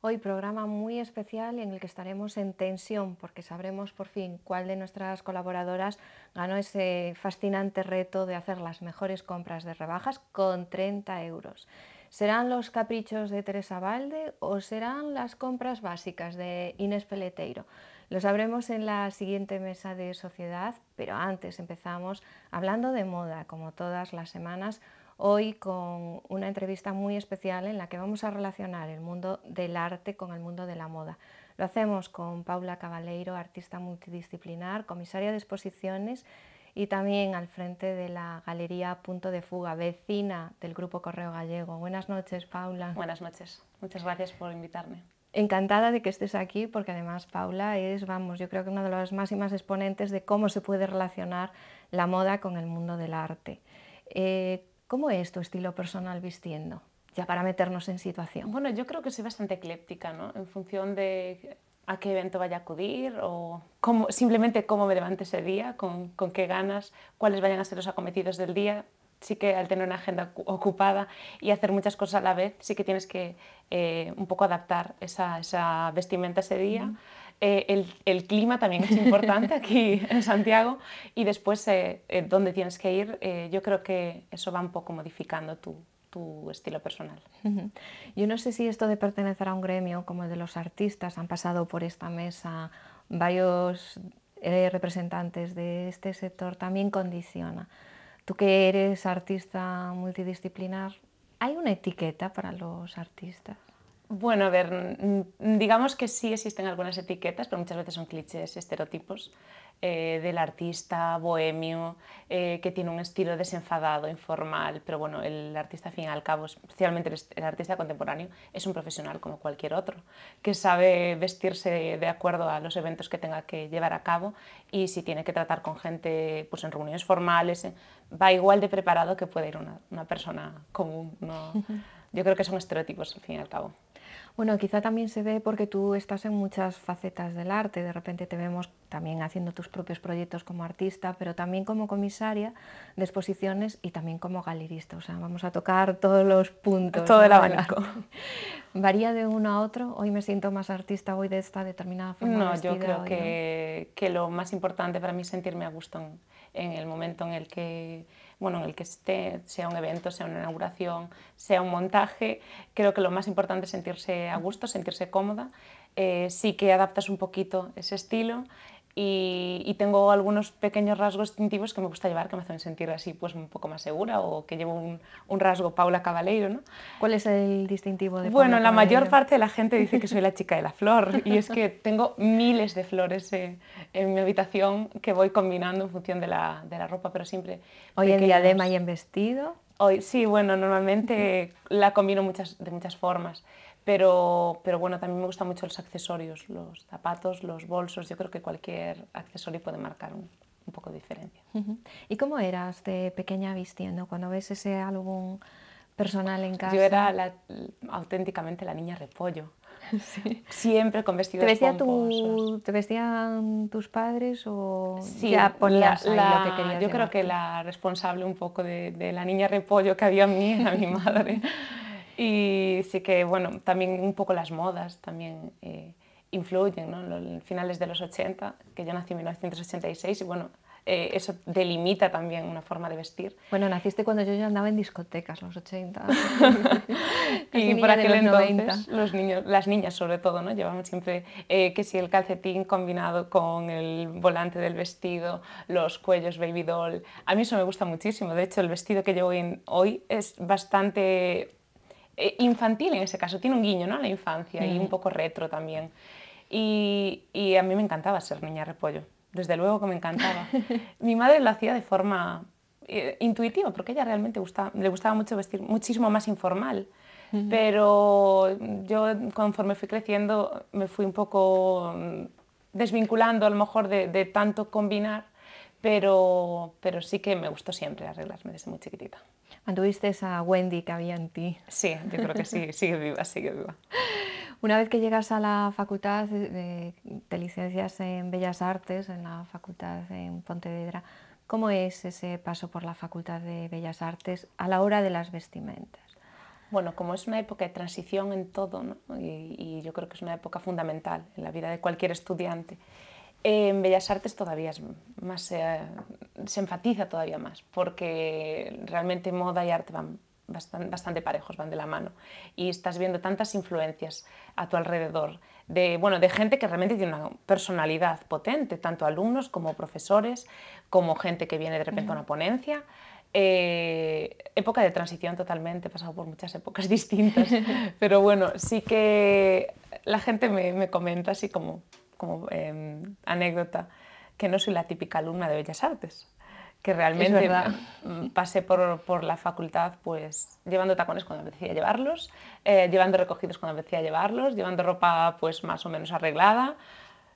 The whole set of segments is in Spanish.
Hoy programa muy especial en el que estaremos en tensión porque sabremos por fin cuál de nuestras colaboradoras ganó ese fascinante reto de hacer las mejores compras de rebajas con 30 euros. ¿Serán los caprichos de Teresa Valde o serán las compras básicas de Inés Peleteiro? Lo sabremos en la siguiente mesa de sociedad, pero antes empezamos hablando de moda, como todas las semanas. Hoy con una entrevista muy especial en la que vamos a relacionar el mundo del arte con el mundo de la moda. Lo hacemos con Paula Cabaleiro, artista multidisciplinar, comisaria de exposiciones y también al frente de la Galería Punto de Fuga, vecina del Grupo Correo Gallego. Buenas noches, Paula. Buenas noches, muchas gracias por invitarme. Encantada de que estés aquí porque además Paula es, vamos, yo creo que una de las máximas exponentes de cómo se puede relacionar la moda con el mundo del arte. ¿Cómo es tu estilo personal vistiendo? Ya para meternos en situación. Bueno, yo creo que soy bastante ecléptica, ¿no? En función de a qué evento vaya a acudir o simplemente cómo me levante ese día, con qué ganas, cuáles vayan a ser los acometidos del día. Sí que al tener una agenda ocupada y hacer muchas cosas a la vez, sí que tienes que un poco adaptar esa vestimenta ese día. El clima también es importante aquí en Santiago y después dónde tienes que ir, yo creo que eso va un poco modificando tu estilo personal. Yo no sé si esto de pertenecer a un gremio como el de los artistas, han pasado por esta mesa varios representantes de este sector, también condiciona. Tú que eres artista multidisciplinar, ¿hay una etiqueta para los artistas? Bueno, a ver, digamos que sí existen algunas etiquetas, pero muchas veces son clichés, estereotipos del artista bohemio que tiene un estilo desenfadado, informal, pero bueno, el artista al fin y al cabo, especialmente el artista contemporáneo, es un profesional como cualquier otro, que sabe vestirse de acuerdo a los eventos que tenga que llevar a cabo y si tiene que tratar con gente pues, en reuniones formales, va igual de preparado que puede ir una persona común. ¿No? Yo creo que son estereotipos al fin y al cabo. Bueno, quizá también se ve porque tú estás en muchas facetas del arte, de repente te vemos también haciendo tus propios proyectos como artista, pero también como comisaria de exposiciones y también como galerista, o sea, vamos a tocar todos los puntos, Todo el ¿no?, abanico. ¿Varía de uno a otro? Hoy me siento más artista, voy de esta determinada forma No, vestida, yo creo hoy no. que lo más importante para mí es sentirme a gusto en el momento en el que, bueno, en el que esté, sea un evento, sea una inauguración, sea un montaje. Creo que lo más importante es sentirse a gusto, sentirse cómoda. Sí que adaptas un poquito ese estilo y tengo algunos pequeños rasgos distintivos que me gusta llevar, que me hacen sentir así pues un poco más segura o que llevo un rasgo Paula Cabaleiro, ¿no? ¿Cuál es el distintivo de Paula Bueno, la mayor Cabaleiro? parte de la gente dice que soy la chica de la flor y es que tengo miles de flores en mi habitación que voy combinando en función de la ropa, pero siempre Hoy en diadema y pequeños... en vestido. Hoy, sí, bueno, normalmente la combino de muchas formas, pero bueno, también me gustan mucho los accesorios, los zapatos, los bolsos. Yo creo que cualquier accesorio puede marcar un poco de diferencia. ¿Y cómo eras de pequeña vistiendo cuando ves ese álbum personal en Yo era casa? auténticamente la niña repollo, Sí. siempre con ¿Te vestidos vestía pomposos. te vestían tus padres o Sí, ya ponías ahí lo que querías yo creo que llevarte? la responsable un poco de la niña repollo que había en mí era mi madre. Y sí que, bueno, también un poco las modas también influyen, ¿no? Los finales de los 80, que yo nací en 1986 y bueno, eso delimita también una forma de vestir. Bueno, naciste cuando yo ya andaba en discotecas, los 80. Casi Y por niña de aquel los 90. entonces los niños, las niñas sobre todo, ¿no? Llevaban siempre que si el calcetín combinado con el volante del vestido, los cuellos baby doll. A mí eso me gusta muchísimo. De hecho, el vestido que llevo hoy es bastante infantil en ese caso. Tiene un guiño, ¿no?, a la infancia y un poco retro también. Y a mí me encantaba ser niña repollo. Desde luego que me encantaba. Mi madre lo hacía de forma intuitiva, porque a ella realmente le gustaba mucho vestir muchísimo más informal. Pero yo, conforme fui creciendo, me fui un poco desvinculando a lo mejor de tanto combinar, pero sí que me gustó siempre arreglarme desde muy chiquitita. Mantuviste esa Wendy que había en ti. Sí, yo creo que sí, sigue viva, sigue viva. Una vez que llegas a la facultad, te licencias en Bellas Artes, en la facultad en Pontevedra, ¿cómo es ese paso por la Facultad de Bellas Artes a la hora de las vestimentas? Bueno, como es una época de transición en todo, ¿no? y yo creo que es una época fundamental en la vida de cualquier estudiante, en Bellas Artes todavía es más, se enfatiza todavía más, porque realmente moda y arte van bastante parejos, van de la mano. Y estás viendo tantas influencias a tu alrededor, bueno, de gente que realmente tiene una personalidad potente, tanto alumnos como profesores, como gente que viene de repente a una ponencia. Época de transición totalmente, he pasado por muchas épocas distintas, pero bueno, sí que la gente me comenta así como anécdota, que no soy la típica alumna de Bellas Artes, que Es realmente verdad. pasé por la facultad pues llevando tacones cuando me apetecía llevarlos, llevando recogidos cuando me apetecía llevarlos, llevando ropa pues más o menos arreglada.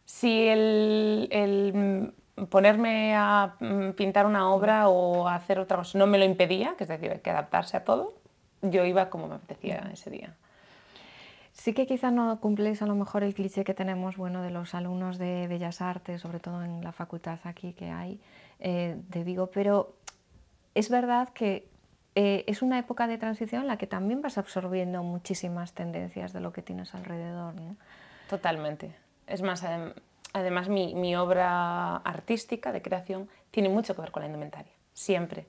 Si el ponerme a pintar una obra o a hacer otra cosa no me lo impedía, que es decir, hay que adaptarse a todo, yo iba como me apetecía ese día. Sí que quizá no cumpléis a lo mejor el cliché que tenemos, bueno, de los alumnos de Bellas Artes, sobre todo en la facultad aquí que hay de Vigo, pero es verdad que es una época de transición en la que también vas absorbiendo muchísimas tendencias de lo que tienes alrededor, ¿no? Totalmente. Es más, además mi obra artística de creación tiene mucho que ver con la indumentaria, siempre.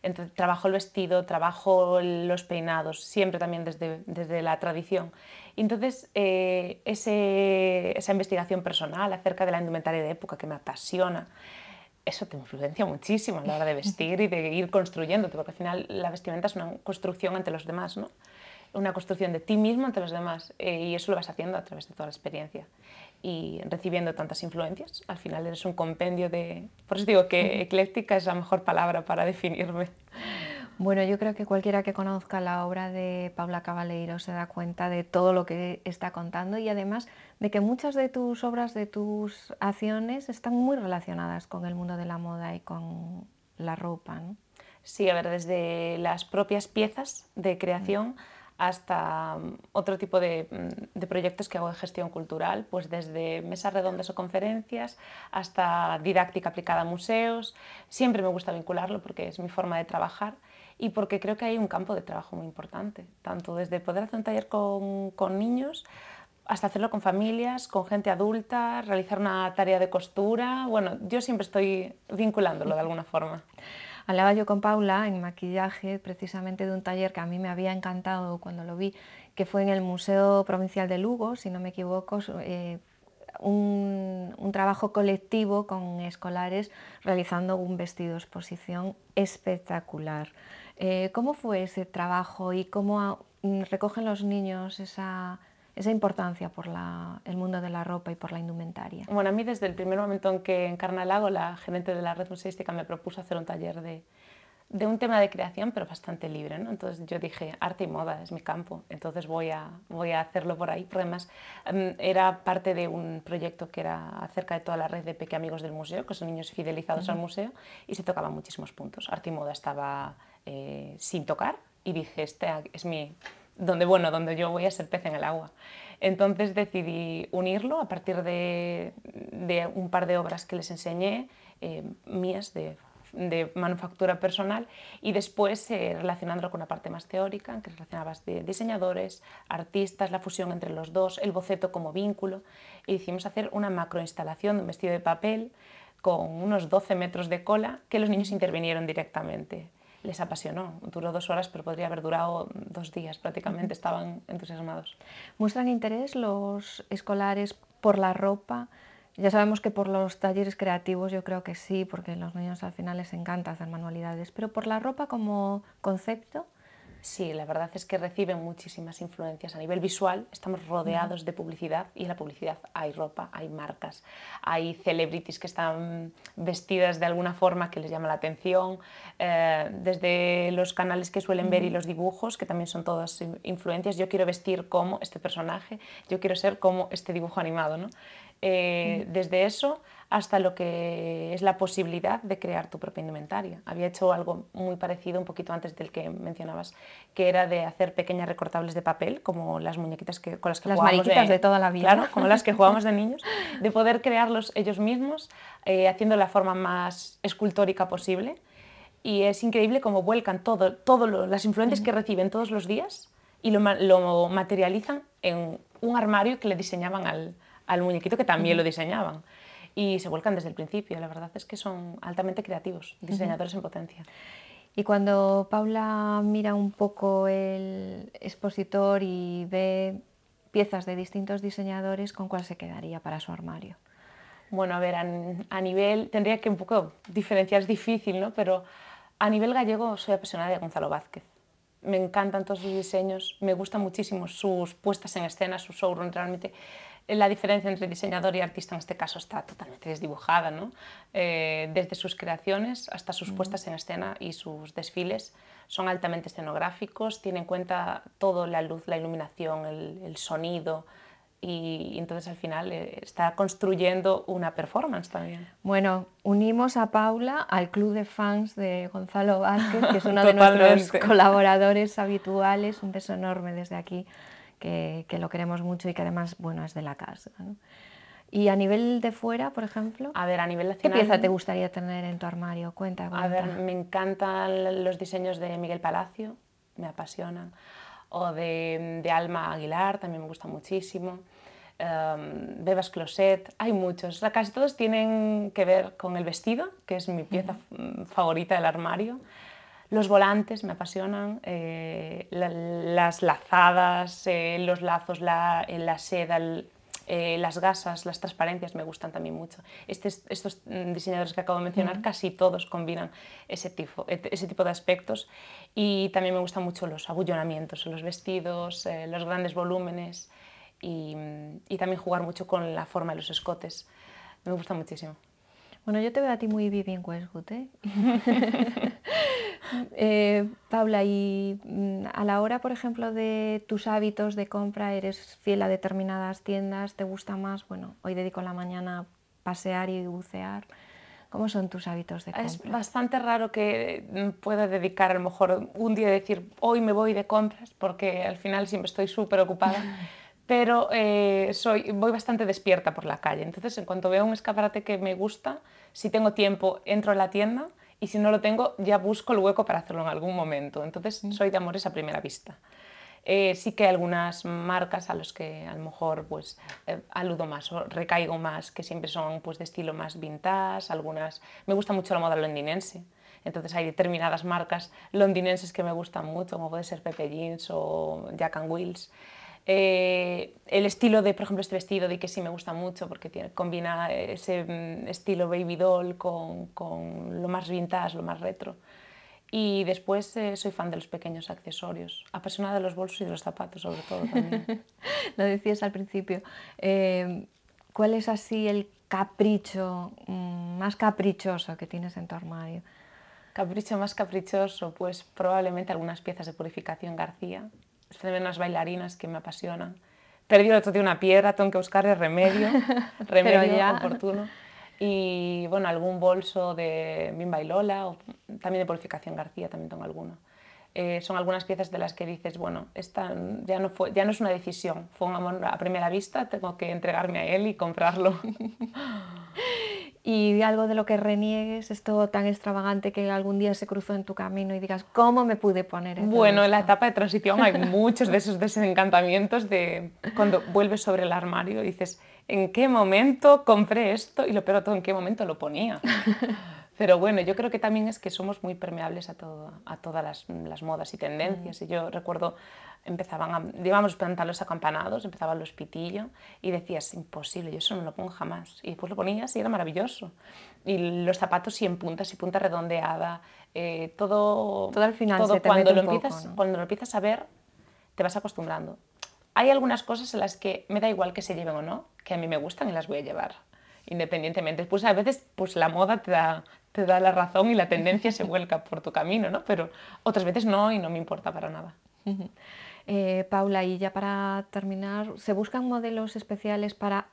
Entonces, trabajo el vestido, trabajo los peinados, siempre también desde la tradición. Y entonces, esa investigación personal acerca de la indumentaria de época que me apasiona, eso te influencia muchísimo a la hora de vestir y de ir construyéndote, porque al final la vestimenta es una construcción ante los demás, ¿no? Una construcción de ti mismo ante los demás, y eso lo vas haciendo a través de toda la experiencia y recibiendo tantas influencias. Al final eres un compendio de... Por eso digo que ecléctica es la mejor palabra para definirme. Bueno, yo creo que cualquiera que conozca la obra de Paula Cabaleiro se da cuenta de todo lo que está contando y además de que muchas de tus obras, de tus acciones, están muy relacionadas con el mundo de la moda y con la ropa, ¿no? Sí, a ver, desde las propias piezas de creación hasta otro tipo de proyectos que hago de gestión cultural, pues desde mesas redondas o conferencias hasta didáctica aplicada a museos. Siempre me gusta vincularlo porque es mi forma de trabajar y porque creo que hay un campo de trabajo muy importante, tanto desde poder hacer un taller con niños hasta hacerlo con familias, con gente adulta, realizar una tarea de costura. Bueno, yo siempre estoy vinculándolo de alguna forma. Hablaba yo con Paula en maquillaje precisamente de un taller que a mí me había encantado cuando lo vi, que fue en el Museo Provincial de Lugo, si no me equivoco, un trabajo colectivo con escolares realizando un vestido exposición espectacular. ¿Cómo fue ese trabajo y cómo recogen los niños esa importancia por el mundo de la ropa y por la indumentaria? Bueno, a mí desde el primer momento en que en Carnalago la gerente de la red museística me propuso hacer un taller de un tema de creación, pero bastante libre, ¿no? Entonces yo dije, arte y moda es mi campo, entonces voy a hacerlo por ahí, porque además era parte de un proyecto que era acerca de toda la red de Peque Amigos del Museo, que son niños fidelizados al museo, y se tocaban muchísimos puntos. Arte y moda estaba sin tocar, y dije, este es donde yo voy a ser pez en el agua. Entonces decidí unirlo a partir de un par de obras que les enseñé, mías de manufactura personal, y después relacionándolo con una parte más teórica, que relacionabas de diseñadores, artistas, la fusión entre los dos, el boceto como vínculo, e hicimos hacer una macroinstalación de un vestido de papel con unos 12 metros de cola que los niños intervinieron directamente. Les apasionó, duró 2 horas, pero podría haber durado 2 días prácticamente, estaban entusiasmados. ¿Muestran interés los escolares por la ropa? Ya sabemos que por los talleres creativos yo creo que sí, porque a los niños al final les encanta hacer manualidades, pero por la ropa como concepto. Sí, la verdad es que reciben muchísimas influencias. A nivel visual estamos rodeados de publicidad y en la publicidad hay ropa, hay marcas, hay celebrities que están vestidas de alguna forma que les llama la atención, desde los canales que suelen ver y los dibujos, que también son todas influencias. Yo quiero vestir como este personaje, yo quiero ser como este dibujo animado, ¿no? Desde eso hasta lo que es la posibilidad de crear tu propia indumentaria. Había hecho algo muy parecido un poquito antes del que mencionabas, que era de hacer pequeñas recortables de papel, como las muñequitas con las que Las jugábamos mariquitas de toda la vida. Claro, como las que jugábamos de niños, de poder crearlos ellos mismos, haciendo la forma más escultórica posible. Y es increíble cómo vuelcan las influencias que reciben todos los días y lo materializan en un armario que le diseñaban al muñequito, que también lo diseñaban. Y se vuelcan desde el principio. La verdad es que son altamente creativos, diseñadores en potencia. Y cuando Paula mira un poco el expositor y ve piezas de distintos diseñadores, ¿con cuál se quedaría para su armario? Bueno, a ver, a nivel, tendría que un poco diferenciar, es difícil, ¿no? Pero a nivel gallego soy apasionada de Gonzalo Vázquez. Me encantan todos sus diseños, me gustan muchísimo sus puestas en escena, su showroom. Realmente la diferencia entre diseñador y artista en este caso está totalmente desdibujada, ¿no? Desde sus creaciones hasta sus puestas en escena y sus desfiles son altamente escenográficos, tienen en cuenta todo, la luz, la iluminación, el sonido, y entonces al final está construyendo una performance también. Bueno, unimos a Paula al club de fans de Gonzalo Vázquez, que es uno de nuestros colaboradores habituales. Un beso enorme desde aquí, que lo queremos mucho y que además, bueno, es de la casa, ¿no? Y a nivel de fuera, por ejemplo, a ver, a nivel ¿qué nacional, pieza te gustaría tener en tu armario? Cuenta. A ver, me encantan los diseños de Miguel Palacio, me apasionan, o de Alma Aguilar, también me gusta muchísimo. Bebas Closet, hay muchos, casi todos tienen que ver con el vestido, que es mi pieza favorita del armario. Los volantes me apasionan, las lazadas, los lazos, la seda, las gasas, las transparencias me gustan también mucho. Estos diseñadores que acabo de mencionar, casi todos combinan ese tipo de aspectos, y también me gustan mucho los abullonamientos en los vestidos, los grandes volúmenes, y también jugar mucho con la forma de los escotes. Me gusta muchísimo. Bueno, yo te veo a ti muy Vivienne Westwood, ¿eh? Paula, y a la hora, por ejemplo, de tus hábitos de compra, ¿eres fiel a determinadas tiendas? ¿Te gusta más? Bueno, hoy dedico la mañana a pasear y bucear. ¿Cómo son tus hábitos de compra? Es bastante raro que pueda dedicar a lo mejor un día y decir hoy me voy de compras, porque al final siempre estoy súper ocupada. Pero voy bastante despierta por la calle, entonces en cuanto veo un escaparate que me gusta, si tengo tiempo entro en la tienda, y si no lo tengo ya busco el hueco para hacerlo en algún momento. Entonces soy de amores a primera vista. Sí que hay algunas marcas a las que a lo mejor pues, aludo más o recaigo más, que siempre son pues, de estilo más vintage. Algunas, me gusta mucho la moda londinense, entonces hay determinadas marcas londinenses que me gustan mucho, como puede ser Pepe Jeans o Jack and Wills. El estilo de, por ejemplo, este vestido de que sí me gusta mucho porque combina ese estilo baby doll con lo más vintage, lo más retro. Y después soy fan de los pequeños accesorios, apasionada de los bolsos y de los zapatos sobre todo también. Lo decías al principio. ¿Cuál es así el capricho más caprichoso que tienes en tu armario? Capricho más caprichoso, pues probablemente algunas piezas de Purificación García. Son unas bailarinas que me apasionan. Perdí el otro día una piedra, tengo que buscarle remedio oportuno. Y bueno, algún bolso de Bimba y Lola, o también de Purificación García, también tengo alguno. Son algunas piezas de las que dices, bueno, esta ya no es una decisión, fue un amor a primera vista, tengo que entregarme a él y comprarlo. Y algo de lo que reniegues, esto tan extravagante que algún día se cruzó en tu camino y digas, ¿cómo me pude poner en todo Bueno, en la esto? etapa de transición hay muchos de esos desencantamientos de cuando vuelves sobre el armario y dices, ¿en qué momento compré esto? Y lo peor de todo, ¿en qué momento lo ponía? Pero bueno, yo creo que también es que somos muy permeables a todas las modas y tendencias. Y yo recuerdo, llevábamos los pantalones acampanados, empezaban los pitillo y decías, imposible, yo eso no lo pongo jamás. Y después lo ponías y era maravilloso. Y los zapatos sí en punta redondeada, todo al final se te mete un poco, ¿no? Cuando lo empiezas a ver, te vas acostumbrando. Hay algunas cosas en las que me da igual que se lleven o no, que a mí me gustan y las voy a llevar, independientemente. Pues a veces pues la moda te da la razón y la tendencia se vuelca por tu camino, ¿no? Pero otras veces no, y no me importa para nada. Paula, y ya para terminar, ¿se buscan modelos especiales para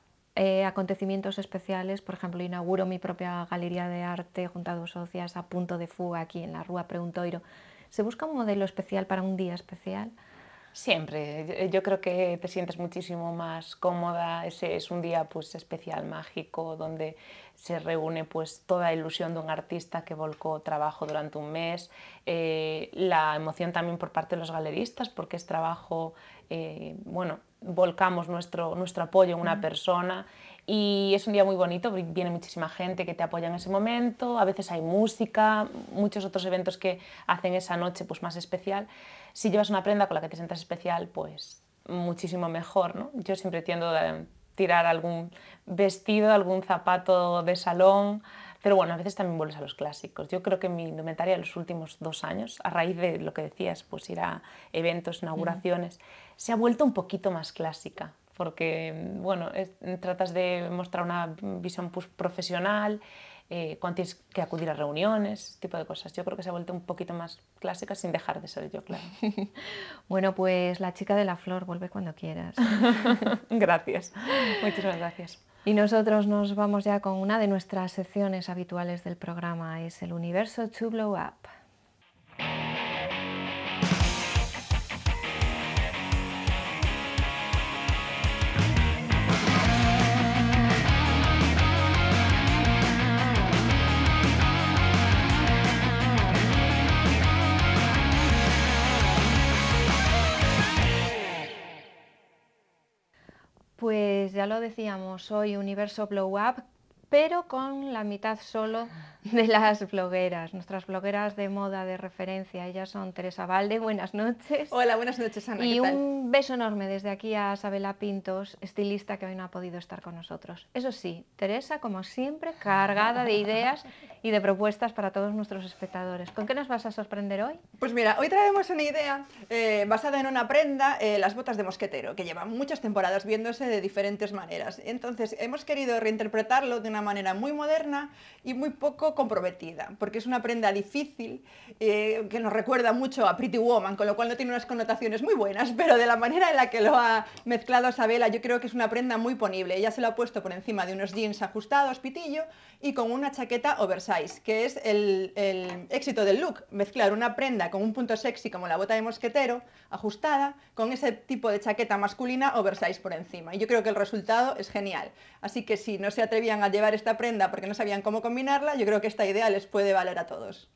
acontecimientos especiales? Por ejemplo, inauguro mi propia galería de arte junto a dos socias a Punto de Fuga aquí en la Rúa Preuntoiro. ¿Se busca un modelo especial para un día especial? Siempre, yo creo que te sientes muchísimo más cómoda, ese es un día pues especial, mágico, donde se reúne pues toda la ilusión de un artista que volcó trabajo durante un mes, la emoción también por parte de los galeristas, porque es trabajo, bueno, volcamos nuestro apoyo en una persona y es un día muy bonito, viene muchísima gente que te apoya en ese momento, a veces hay música, muchos otros eventos que hacen esa noche pues más especial. Si llevas una prenda con la que te sientas especial, pues muchísimo mejor, ¿no? Yo siempre tiendo a tirar algún vestido, algún zapato de salón, pero bueno, a veces también vuelves a los clásicos. Yo creo que mi indumentaria en los últimos 2 años, a raíz de lo que decías, pues ir a eventos, inauguraciones, se ha vuelto un poquito más clásica, porque bueno, tratas de mostrar una visión pues, profesional, cuando tienes que acudir a reuniones, ese tipo de cosas. Yo creo que se ha vuelto un poquito más clásica sin dejar de ser yo, claro. Bueno, pues la chica de la flor, vuelve cuando quieras. Gracias, muchísimas gracias. Y nosotros nos vamos ya con una de nuestras secciones habituales del programa, es el Universo to Blow Up. Pues ya lo decíamos, hoy Universo Blow Up, pero con la mitad solo de las blogueras, nuestras blogueras de moda de referencia. Ellas son Teresa Valde, buenas noches. Hola, buenas noches, Ana, Y ¿qué tal? un beso enorme desde aquí a Sabela Pintos, estilista que hoy no ha podido estar con nosotros. Eso sí, Teresa, como siempre, cargada de ideas y de propuestas para todos nuestros espectadores. ¿Con qué nos vas a sorprender hoy? Pues mira, hoy traemos una idea basada en una prenda, las botas de mosquetero, que llevan muchas temporadas viéndose de diferentes maneras. Entonces, hemos querido reinterpretarlo de una manera muy moderna y muy poco comprometida, porque es una prenda difícil, que nos recuerda mucho a Pretty Woman, con lo cual no tiene unas connotaciones muy buenas, pero de la manera en la que lo ha mezclado Sabela, yo creo que es una prenda muy ponible. Ella se lo ha puesto por encima de unos jeans ajustados, pitillo, y con una chaqueta oversize, que es el éxito del look, mezclar una prenda con un punto sexy como la bota de mosquetero, ajustada, con ese tipo de chaqueta masculina oversize por encima. Y yo creo que el resultado es genial. Así que si no se atrevían a llevar esta prenda porque no sabían cómo combinarla, yo creo que esta idea les puede valer a todos.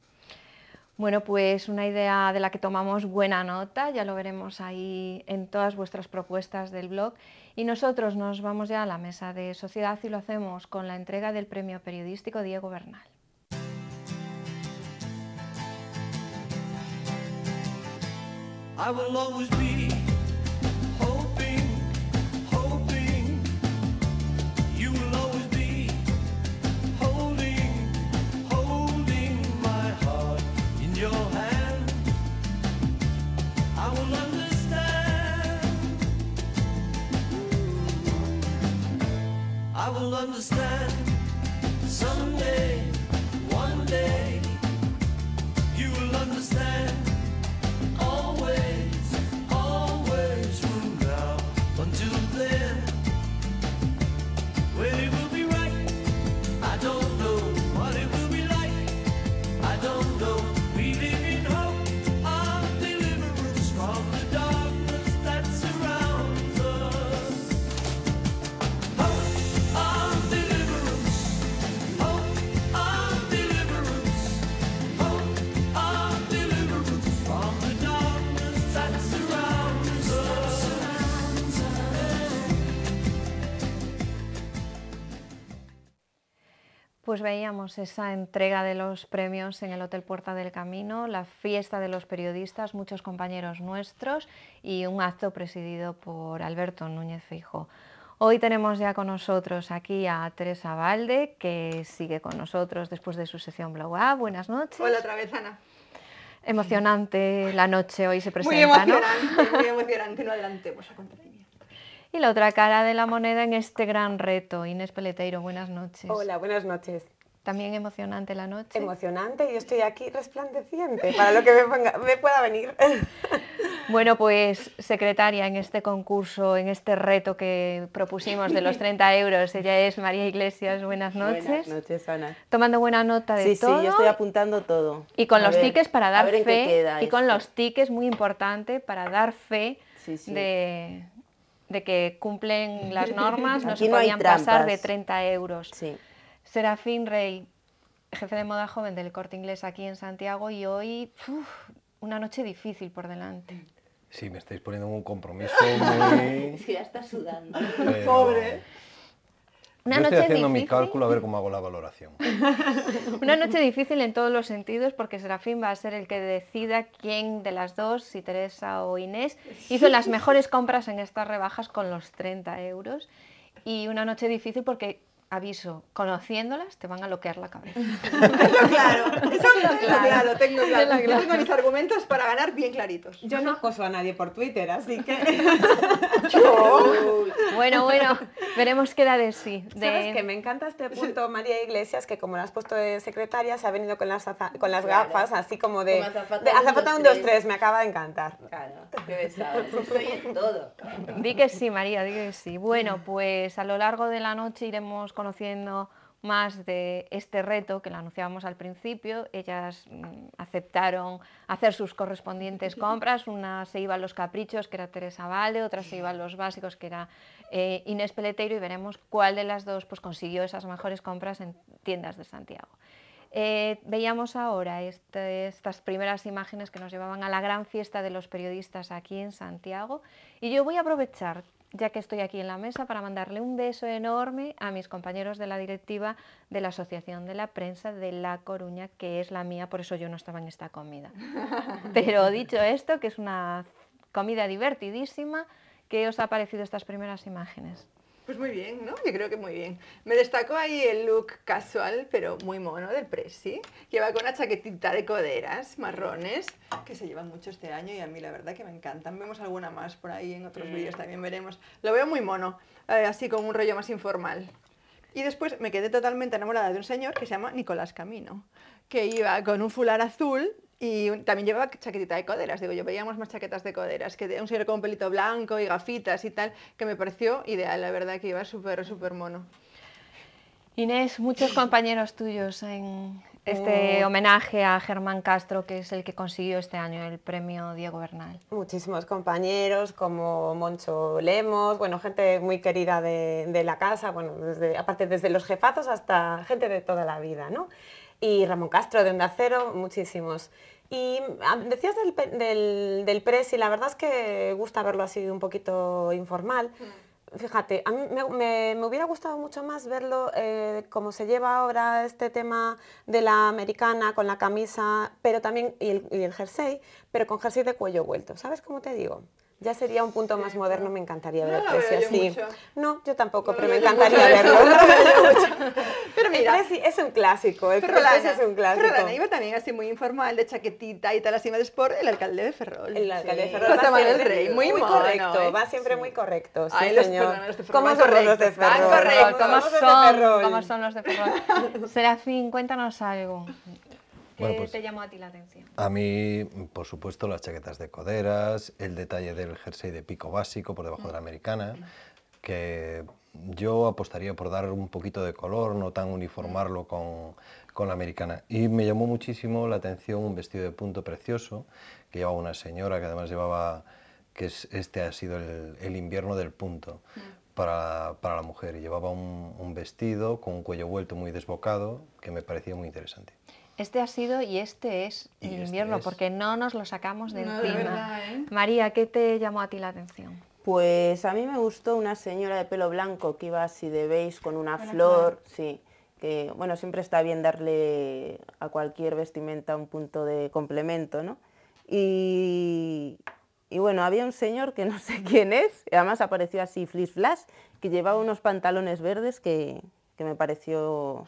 Bueno, pues una idea de la que tomamos buena nota, ya lo veremos ahí en todas vuestras propuestas del blog. Y nosotros nos vamos ya a la mesa de sociedad y lo hacemos con la entrega del premio periodístico Diego Bernal. I will always be hoping, hoping. You will always be holding, holding my heart in your hand. I will understand. I will understand someday, one day. You will understand. Always, always from now until then. When it will be right, I don't know. What it will be like, I don't know. We live in hope of deliverance from the darkness that surrounds us. Hope of deliverance, hope of deliverance, hope of deliverance from the darkness that surrounds us. Pues veíamos esa entrega de los premios en el Hotel Puerta del Camino, la fiesta de los periodistas, muchos compañeros nuestros y un acto presidido por Alberto Núñez Feijóo. Hoy tenemos ya con nosotros aquí a Teresa Valde, que sigue con nosotros después de su sección Blow Up. Buenas noches. Hola otra vez, Ana. Emocionante la noche hoy se presenta, muy emocionante, no adelantemos acontecimientos. Y la otra cara de la moneda en este gran reto, Inés Peleteiro, buenas noches. Hola, buenas noches. También emocionante la noche. Emocionante, yo estoy aquí resplandeciente para lo que me pueda venir. Bueno, pues secretaria en este concurso, en este reto que propusimos de los 30 euros, ella es María Iglesias. Buenas noches. Buenas noches, Ana. Tomando buena nota de Sí, todo. sí, yo estoy apuntando todo. Y con A los ver, tickets para a dar ver en qué fe, queda y con esto. los tickets, muy importante, para dar fe Sí, sí. de que cumplen las normas, no Aquí se no hay podían pasar de trampas. 30 euros. Sí. Serafín Rey, jefe de moda joven del Corte Inglés aquí en Santiago, y hoy una noche difícil por delante. Sí, me estáis poniendo en un compromiso muy... Es que ya está sudando. pero- Pobre. Una Yo estoy noche haciendo mi difícil. cálculo a ver cómo hago la valoración. Una noche difícil en todos los sentidos porque Serafín va a ser el que decida quién de las dos, si Teresa o Inés, hizo las mejores compras en estas rebajas con los 30 euros. Y una noche difícil porque, aviso, conociéndolas te van a bloquear la cabeza. Claro, eso tengo claro, tengo claro. Yo tengo mis argumentos para ganar bien claritos. Yo no acoso a nadie por Twitter, así que... Bueno, veremos qué da de sí. ¿Sabes qué? Me encanta este punto, María Iglesias, que como la has puesto de secretaria, se ha venido con las gafas, así como de Como azafata de azafata 1, 2, 1, 2, 3, me acaba de encantar. Claro, qué besada. Estoy en todo. Di que sí, María, di que sí. Bueno, pues a lo largo de la noche iremos conociendo más de este reto que lo anunciábamos al principio. Ellas aceptaron hacer sus correspondientes compras. Una se iba a los caprichos, que era Teresa Valde, otra se iba a los básicos, que era Inés Peleteiro, y veremos cuál de las dos pues, consiguió esas mejores compras en tiendas de Santiago. Veíamos ahora estas primeras imágenes que nos llevaban a la gran fiesta de los periodistas aquí en Santiago, y yo voy a aprovechar, ya que estoy aquí en la mesa, para mandarle un beso enorme a mis compañeros de la directiva de la Asociación de la Prensa de La Coruña, que es la mía, por eso yo no estaba en esta comida. Pero dicho esto, que es una comida divertidísima, ¿qué os ha parecido estas primeras imágenes? Pues muy bien, ¿no? Yo creo que muy bien. Me destacó ahí el look casual, pero muy mono del Presi. Lleva con una chaquetita de coderas marrones, que se llevan mucho este año y a mí la verdad que me encantan. Vemos alguna más por ahí en otros vídeos, también veremos. Lo veo muy mono, así con un rollo más informal. Y después me quedé totalmente enamorada de un señor que se llama Nicolás Camino, que iba con un fular azul y también llevaba chaquetita de coderas. Digo, yo veíamos más chaquetas de coderas, que de un señor con un pelito blanco y gafitas y tal, que me pareció ideal, la verdad que iba súper mono. Inés, muchos compañeros tuyos en este homenaje a Germán Castro, que es el que consiguió este año el premio Diego Bernal. Muchísimos compañeros como Moncho Lemos, bueno, gente muy querida de la casa, bueno, aparte desde los jefazos hasta gente de toda la vida, ¿no? Y Ramón Castro de Onda Cero, muchísimos. Y decías del Presi, la verdad es que gusta verlo así un poquito informal. Fíjate, a mí me hubiera gustado mucho más verlo como se lleva ahora este tema de la americana con la camisa, pero también y el jersey, pero con jersey de cuello vuelto. ¿Sabes cómo te digo? Ya sería un punto más moderno, me encantaría ver No el lo Presi veo yo así. mucho. No, yo tampoco, No pero lo me veo yo encantaría mucho verlo. eso, no lo veo yo mucho. Pero El mira, Presi es un clásico, el Presi Ferrolana, es un clásico. Ferrolana iba también así muy informal, de chaquetita y tal, así más por el alcalde de Ferrol. El alcalde de Sí. Ferrol José va Manuel siempre Rey, muy mono, correcto, ¿eh? va siempre muy correcto, sí, Ay, los señor. Ferrol, los de Ferrol ¿Cómo van son los de correctos, van Ferrol? correctos. ¿Cómo los de son? Ferrol? ¿Cómo son los de Ferrol? Serafín, cuéntanos algo. ¿Qué Bueno, pues, te llamó a ti la atención? A mí, por supuesto, las chaquetas de coderas, el detalle del jersey de pico básico por debajo de la americana, que yo apostaría por dar un poquito de color, no tan uniformarlo con la americana. Y me llamó muchísimo la atención un vestido de punto precioso que llevaba una señora, que además llevaba, este ha sido el invierno del punto para la mujer, y llevaba un vestido con un cuello vuelto muy desbocado que me parecía muy interesante. Este ha sido y este es Y el este invierno, es. porque no nos lo sacamos de No, de encima. verdad, ¿eh? María, ¿qué te llamó a ti la atención? Pues a mí me gustó una señora de pelo blanco que iba así de beige con una flor, sí, que bueno, siempre está bien darle a cualquier vestimenta un punto de complemento, ¿no? Y bueno, había un señor que no sé quién es, y además apareció así flis flash, que llevaba unos pantalones verdes que me pareció...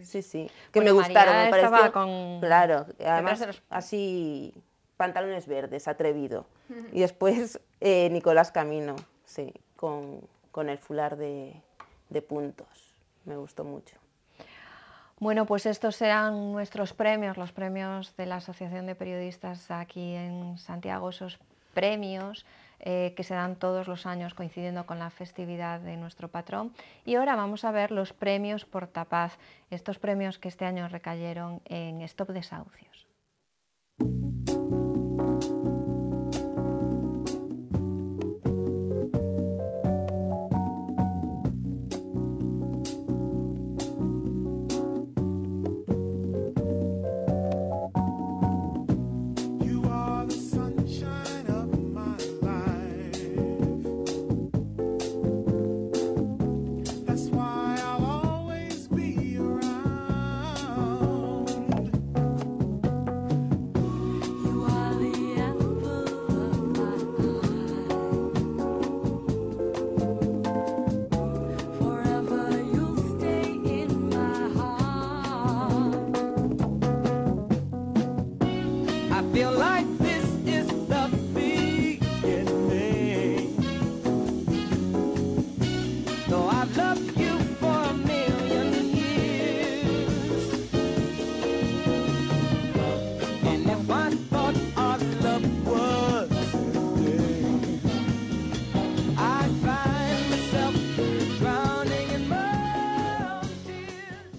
Sí, sí, que Bueno, me gustaron, María me estaba pareció... con- Claro, detrás además de los- así pantalones verdes, atrevido. Y después Nicolás Camino, sí, con el fular de puntos. Me gustó mucho. Bueno, pues estos serán nuestros premios, los premios de la Asociación de Periodistas aquí en Santiago, esos premios que se dan todos los años coincidiendo con la festividad de nuestro patrón. Y ahora vamos a ver los premios Portapaz, estos premios que este año recayeron en Stop Desahucios. You are the sunshine of my life. That's why I'll always be around. You are the apple of my eye. Forever you'll stay in my heart. I feel like this is the beginning. Though I've loved you for a million years. And if I thought our love was ending, I'd find myself drowning in my own tears.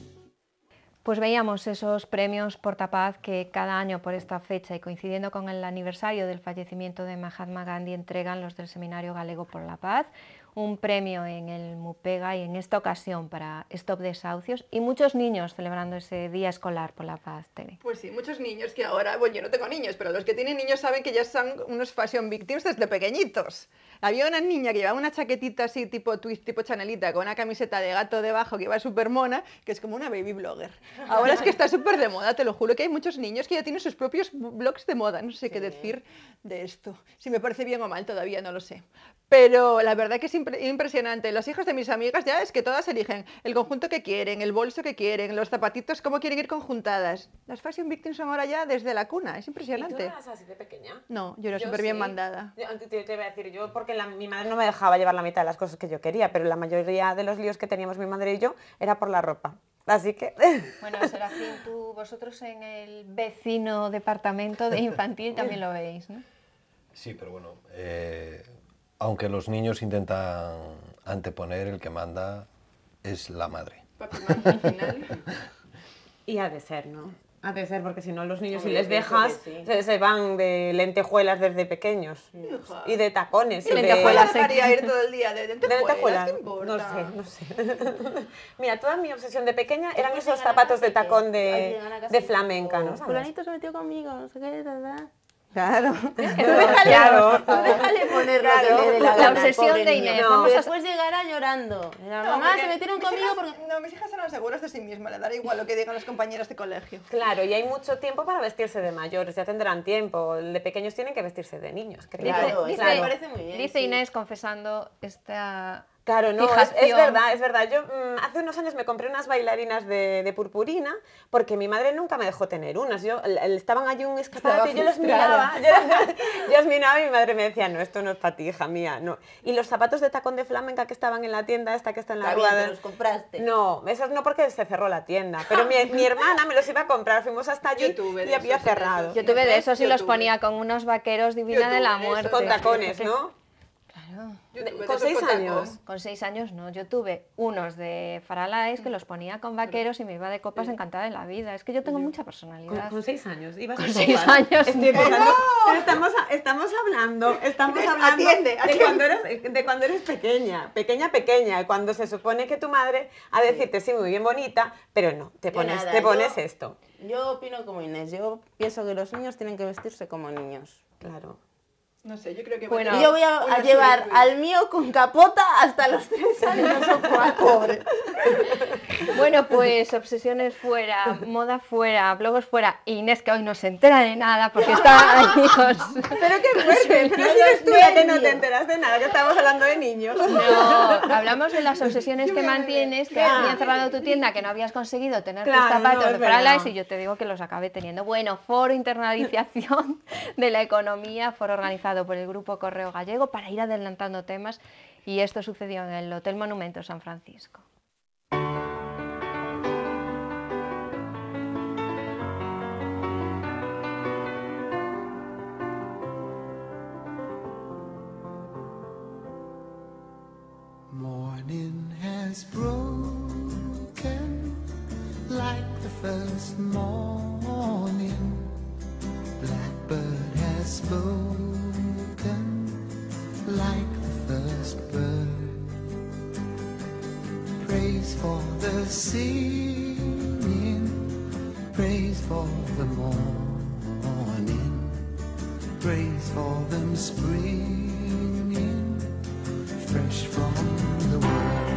Pues veíamos esos premios Portapaz que cada año por esta fecha y coincidiendo con el aniversario del fallecimiento de Mahatma Gandhi entregan los del Seminario Galego por la Paz, un premio en el Mupega y en esta ocasión para Stop Desahucios y muchos niños celebrando ese día escolar por la paz, Tere. Pues sí, muchos niños que ahora, bueno, yo no tengo niños, pero los que tienen niños saben que ya son unos fashion victims desde pequeñitos. Había una niña que llevaba una chaquetita así tipo twist, tipo chanelita, con una camiseta de gato debajo que iba súper mona, que es como una baby blogger. Ahora es que está súper de moda, te lo juro que hay muchos niños que ya tienen sus propios blogs de moda, no sé qué decir de esto. Si me parece bien o mal todavía no lo sé. Pero la verdad que es impresionante. Los hijos de mis amigas ya es que todas eligen el conjunto que quieren, el bolso que quieren, los zapatitos, cómo quieren ir conjuntadas. Las fashion victims son ahora ya desde la cuna, es ¿Y tú impresionante. eras así de pequeña? No, yo era Yo súper bien sí. mandada. Te iba a decir, yo porque mi madre no me dejaba llevar la mitad de las cosas que yo quería, pero la mayoría de los líos que teníamos mi madre y yo era por la ropa. Así que... Bueno, Serafín, vosotros en el vecino departamento de infantil también lo veis, ¿no? Sí, pero bueno, aunque los niños intentan anteponer, el que manda es la madre. Papi manda al final. Y ha de ser, ¿no? Ha de ser, porque si no los niños, si Hombre, les pienso dejas, que sí. se van de lentejuelas desde pequeños. Hija. Y de tacones. y Lentejuelas de... dejaría ir todo el día de ¿De lentejuelas, lentejuelas? ¿qué importa? No sé. Mira, toda mi obsesión de pequeña eran Después esos llegan a zapatos casa de y que- tacón ay, de llegan a casa y flamenca, tipo, ¿no? ¿Sabes? Fulanito se metió conmigo, no sé qué, ¿verdad? Claro. Claro. Déjale poner lo Claro. que le dé la La gana, obsesión pobre de niño. Inés, No, vamos a- después llegará llorando. La No, mamá porque se metieron mis conmigo hijas- porque... No, mis hijas son seguras de sí mismas, le dará igual lo que digan los compañeros de colegio. Claro, y hay mucho tiempo para vestirse de mayores, ya tendrán tiempo. El de pequeños tienen que vestirse de niños, creo. Claro, Dice- eso me parece muy bien. Dice sí. Inés confesando esta Claro, no, es fijación. verdad, es verdad. Yo hace unos años me compré unas bailarinas de purpurina porque mi madre nunca me dejó tener unas. Estaban allí en un escaparate y yo los miraba. Yo los miraba y mi madre me decía, no, esto no es para ti, hija mía, no. Y los zapatos de tacón de flamenca que estaban en la tienda esta que está en la Está rúa bien, de... te los compraste. No, esos no porque se cerró la tienda, pero mi hermana me los iba a comprar, fuimos hasta allí Yo tuve de y había esos, de cerrado. esos. Yo tuve de esos y Yo los tuve. ponía con unos vaqueros divina Yo de la tuve de esos. muerte. Con tacones, ¿no? Claro. Yo tuve de Con esos 6 tacón. años. Con 6 años no, yo tuve unos de Faralaes que los ponía con vaqueros y me iba de copas encantada de la vida. Es que yo tengo mucha personalidad. Con 6 años. Ibas Con a 6 copas. años, Estoy no. empezando. Pero estamos hablando Atiende, de cuando eres pequeña, pequeña, y cuando se supone que tu madre ha de decirte sí, muy bien bonita, pero no, te Yo pones, nada, te pones yo- esto. Yo opino como Inés, yo pienso que los niños tienen que vestirse como niños. Claro. No sé, yo creo que... Bueno, Y yo voy a una llevar suerte. al mío con capota hasta los 3 años o 4. Pobre. Bueno, pues obsesiones fuera, moda fuera, blogs fuera. Inés, que hoy no se entera de nada porque está ahí con... Pero qué fuerte, pero si eres tú la que no te enteras de nada, que estamos hablando de niños. No, hablamos de las obsesiones que mantienes, que habían cerrado tu tienda, que no habías conseguido tener tus Claro, zapatos no, de es verdad. Faralaes y yo te digo que los acabé teniendo. Bueno, foro internalización de la economía, foro organizado por el Grupo Correo Gallego para ir adelantando temas y esto sucedió en el Hotel Monumento San Francisco. spoken like the first bird. Praise for the singing, praise for the morning, praise for them springing fresh from the world.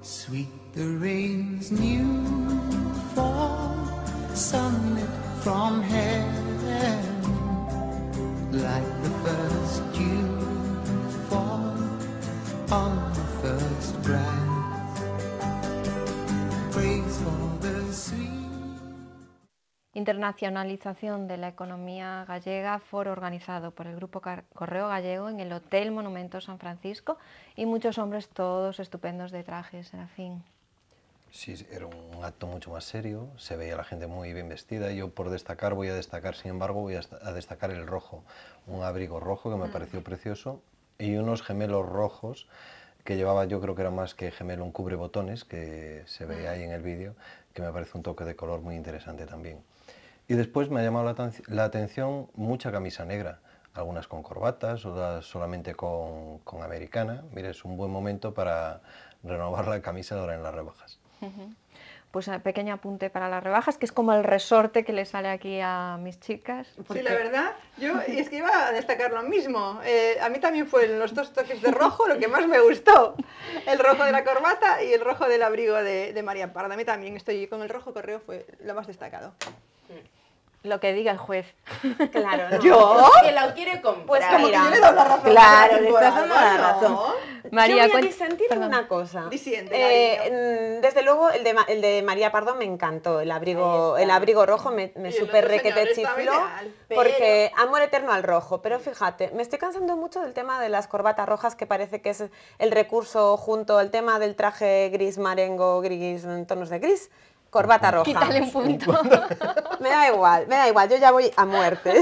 Sweet the rain's new fall, sunlit from heaven, like the first dew fall on the first breath. Praise for the sweet. Internacionalización de la economía gallega, foro organizado por el Grupo Correo Gallego en el Hotel Monumento San Francisco, y muchos hombres todos estupendos de trajes, Serafín. Sí, era un acto mucho más serio, se veía la gente muy bien vestida. Yo por destacar, sin embargo, voy a destacar el rojo, un abrigo rojo que me pareció precioso, y unos gemelos rojos que llevaba, yo creo que era más que gemelo, un cubrebotones, que se veía ahí en el vídeo, que me parece un toque de color muy interesante también. Y después me ha llamado la atención mucha camisa negra, algunas con corbatas, otras solamente con americana. Mira, es un buen momento para renovar la camisa ahora en las rebajas. Pues un pequeño apunte para las rebajas, que es como el resorte que le sale aquí a mis chicas. Sí, la verdad, yo es que iba a destacar lo mismo. A mí también fue los dos toques de rojo lo que más me gustó. El rojo de la corbata y el rojo del abrigo de María Pardo. A mí también estoy con el rojo correo, fue lo más destacado. Lo que diga el juez. Claro, no. ¿Yo? Que la quiere comprar. Pues como que yo le doy la razón. Claro, le estás dando la razón. María, yo voy a disentir en una cosa. Disiente, Desde luego el de María Pardo me encantó, el abrigo rojo me el súper otro requete señor está chifló, ideal, porque amor eterno al rojo, pero fíjate, me estoy cansando mucho del tema de las corbatas rojas, que parece que es el recurso junto al tema del traje gris marengo, gris, en tonos de gris. Corbata roja. Quítale un punto. Me da igual, yo ya voy a muerte.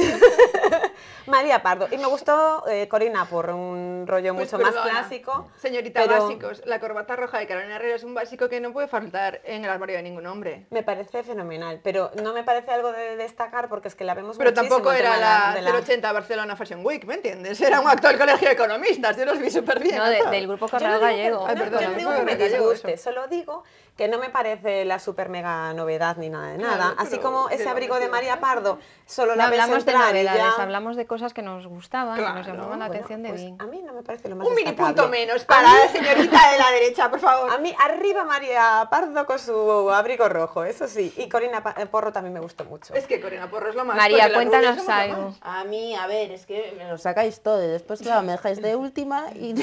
María Pardo. Y me gustó Corina por un rollo Pues mucho más perdona, clásico. Señorita pero Básicos, la corbata roja de Carolina Herrera es un básico que no puede faltar en el armario de ningún hombre. Me parece fenomenal, pero no me parece algo de destacar porque es que la vemos Pero muchísimo, tampoco el era tema la 080 Barcelona Fashion Week, ¿me entiendes? Era un acto del Colegio de Economistas, yo los vi súper bien. No, del Grupo Yo Correo no digo que- Gallego. Ay, no, perdón, yo no no digo fue que me gallego disguste, eso. solo digo que no me parece la super mega novedad ni nada de Claro, nada. Así pero como de ese lo abrigo que de quiero María hacer. Pardo, solo No la ves hablamos de entrar y ya- novedades, hablamos de cosas que nos gustaban, que nos Claro. llamaban la Bueno, atención de pues bien. a mí no me parece lo más Un mini destacable. punto menos para la señorita de la derecha, por favor. A mí, arriba María Pardo con su abrigo rojo, eso sí. Y Corina Porro también me gustó mucho. Es que Corina Porro es lo más. María, porque las rubias cuéntanos somos lo algo. más. A mí, a ver, es que me lo sacáis todo y después, claro, me dejáis de última y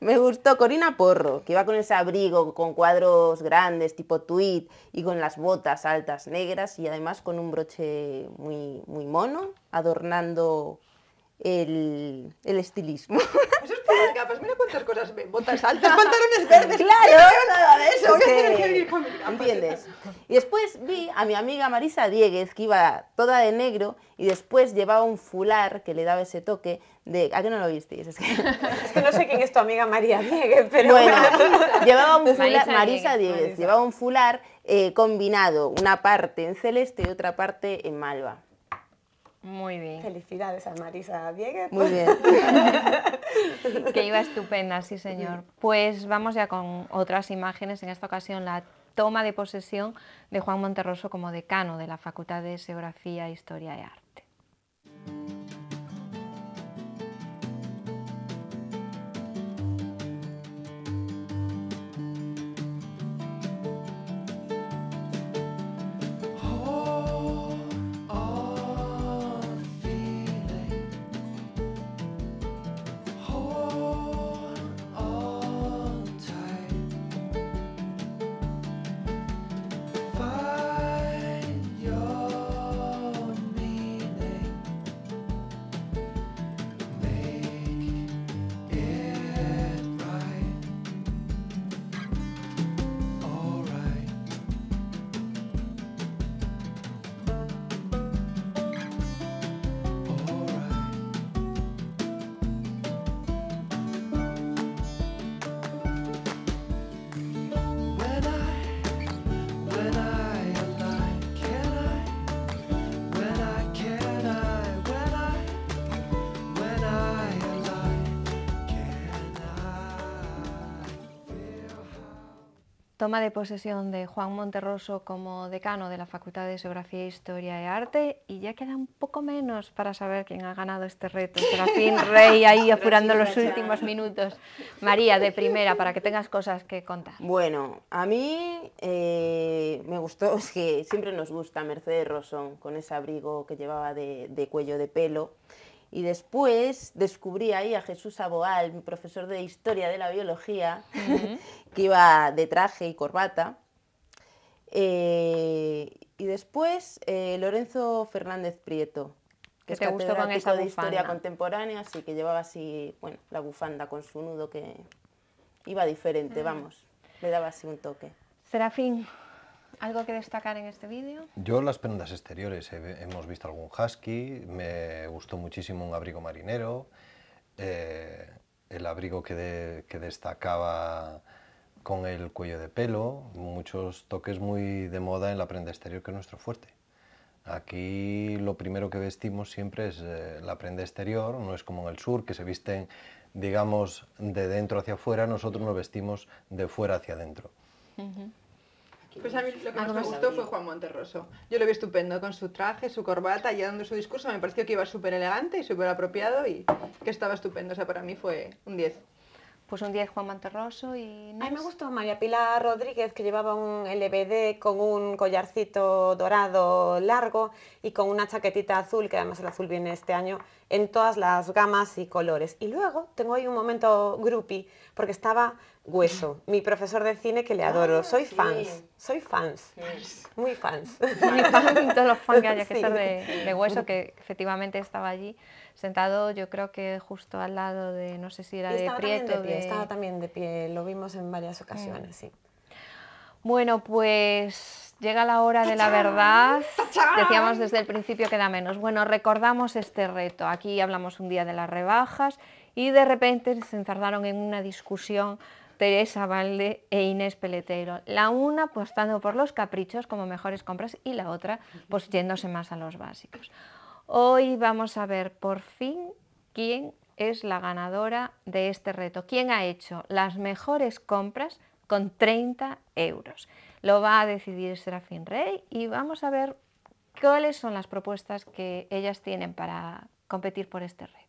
me gustó Corina Porro, que iba con ese abrigo con cuadros grandes, tipo tweed, y con las botas altas negras y además con un broche muy, muy mono, adornando el estilismo. Eso es por las gafas, mira cuántas cosas ven. Botas altas, pantalones verdes. Claro. No veo nada de eso. Es Voy a que, tener que ir con mis gafas. ¿entiendes? Y después vi a mi amiga Marisa Dieguez, que iba toda de negro y después llevaba un fular que le daba ese toque de... ¿A qué no lo visteis? Es que... Es que no sé quién es tu amiga María Dieguez, pero Bueno, llevaba un fular, Marisa Marisa Dieguez, Dieguez, llevaba un fular combinado, una parte en celeste y otra parte en malva. Muy bien. Felicidades a Marisa Dieguez. Muy bien. Que iba estupenda, sí señor. Pues vamos ya con otras imágenes, en esta ocasión la toma de posesión de Juan Monterroso como decano de la Facultad de Geografía, Historia y Arte. Find your meaning. toma de posesión de Juan Monterroso como decano de la Facultad de Geografía, Historia y Arte, y ya queda un poco menos para saber quién ha ganado este reto. Serafín Rey ahí apurando los últimos minutos. María, de primera, para que tengas cosas que contar. Bueno, a mí me gustó, es que siempre nos gusta Mercedes Rosón, con ese abrigo que llevaba de cuello de pelo. Y después descubrí ahí a Jesús Aboal, mi profesor de Historia de la Biología, que iba de traje y corbata. Y después Lorenzo Fernández Prieto, que ¿Qué es te gustó con catedrático esa de Historia bufanda? Contemporánea, así que llevaba así, bueno, la bufanda con su nudo que iba diferente, vamos, le daba así un toque. Serafín, ¿algo que destacar en este vídeo? Yo las prendas exteriores, hemos visto algún husky, me gustó muchísimo un abrigo marinero, el abrigo que destacaba con el cuello de pelo, muchos toques muy de moda en la prenda exterior, que es nuestro fuerte. Aquí lo primero que vestimos siempre es la prenda exterior, no es como en el sur, que se visten, digamos, de dentro hacia afuera, nosotros nos vestimos de fuera hacia adentro. Pues a mí lo que más me gustó fue Juan Monterroso. Yo lo vi estupendo con su traje, su corbata y dando su discurso. Me pareció que iba súper elegante y súper apropiado y que estaba estupendo. O sea, para mí fue un 10. Pues un 10 Juan Monterroso y... A mí me gustó María Pilar Rodríguez, que llevaba un LBD con un collarcito dorado largo y con una chaquetita azul, que además el azul viene este año, en todas las gamas y colores. Y luego tengo ahí un momento groupie, porque estaba Hueso, mi profesor de cine que le adoro. Soy fans, muy fans. Muy fan, todos los fans que haya que Sí. ser de Hueso, que efectivamente estaba allí sentado, yo creo que justo al lado de, no sé si era Y de estaba también Prieto. de pie, estaba también de pie, lo vimos en varias ocasiones, sí. Bueno, pues llega la hora de la verdad. Decíamos desde el principio que da menos. Bueno, recordamos este reto. Aquí hablamos un día de las rebajas y de repente se enzarzaron en una discusión Teresa Valde e Inés Peleteiro. La una apostando por los caprichos como mejores compras y la otra pues yéndose más a los básicos. Hoy vamos a ver por fin quién es la ganadora de este reto. ¿Quién ha hecho las mejores compras con 30 euros? Lo va a decidir Serafín Rey y vamos a ver cuáles son las propuestas que ellas tienen para competir por este reto.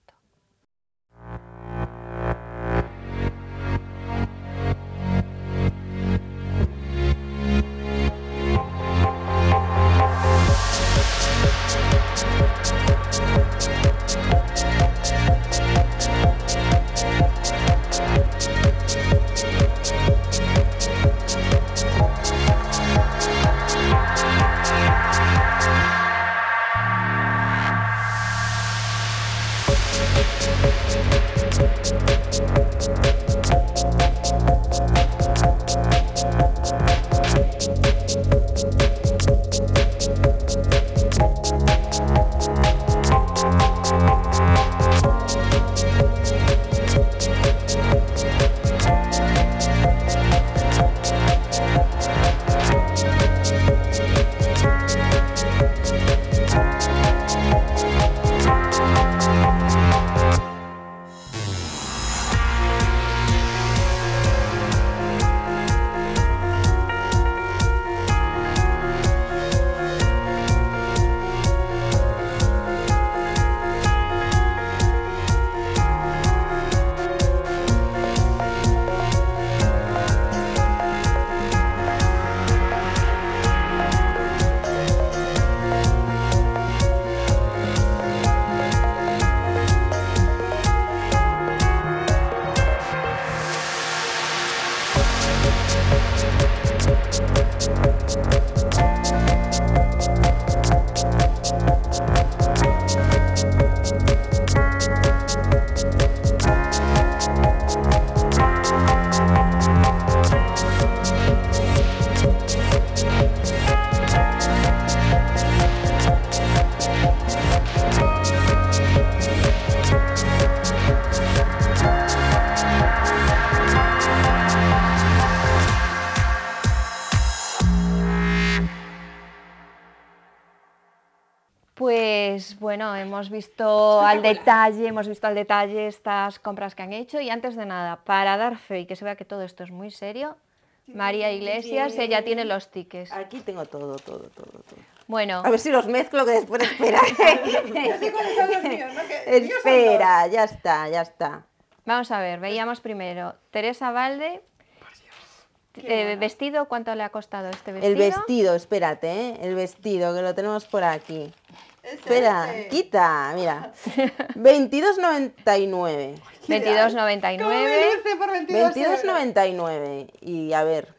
Pues bueno, hemos visto al detalle estas compras que han hecho y antes de nada, para dar fe y que se vea que todo esto es muy serio, María Iglesias, ella tiene los tickets. Aquí tengo todo. Bueno, A ver si los mezclo, que después espera. Ya sé cuáles son los míos, ¿no? Que míos son Espera, ya está. vamos a ver, veíamos primero. Teresa Valde, vestido, ¿cuánto le ha costado este vestido? El vestido, espérate, ¿eh? El vestido, que lo tenemos por aquí. Espera, quita, mira. 22,99. 22,99. Luce por 22 euros. 22,99. Y a ver.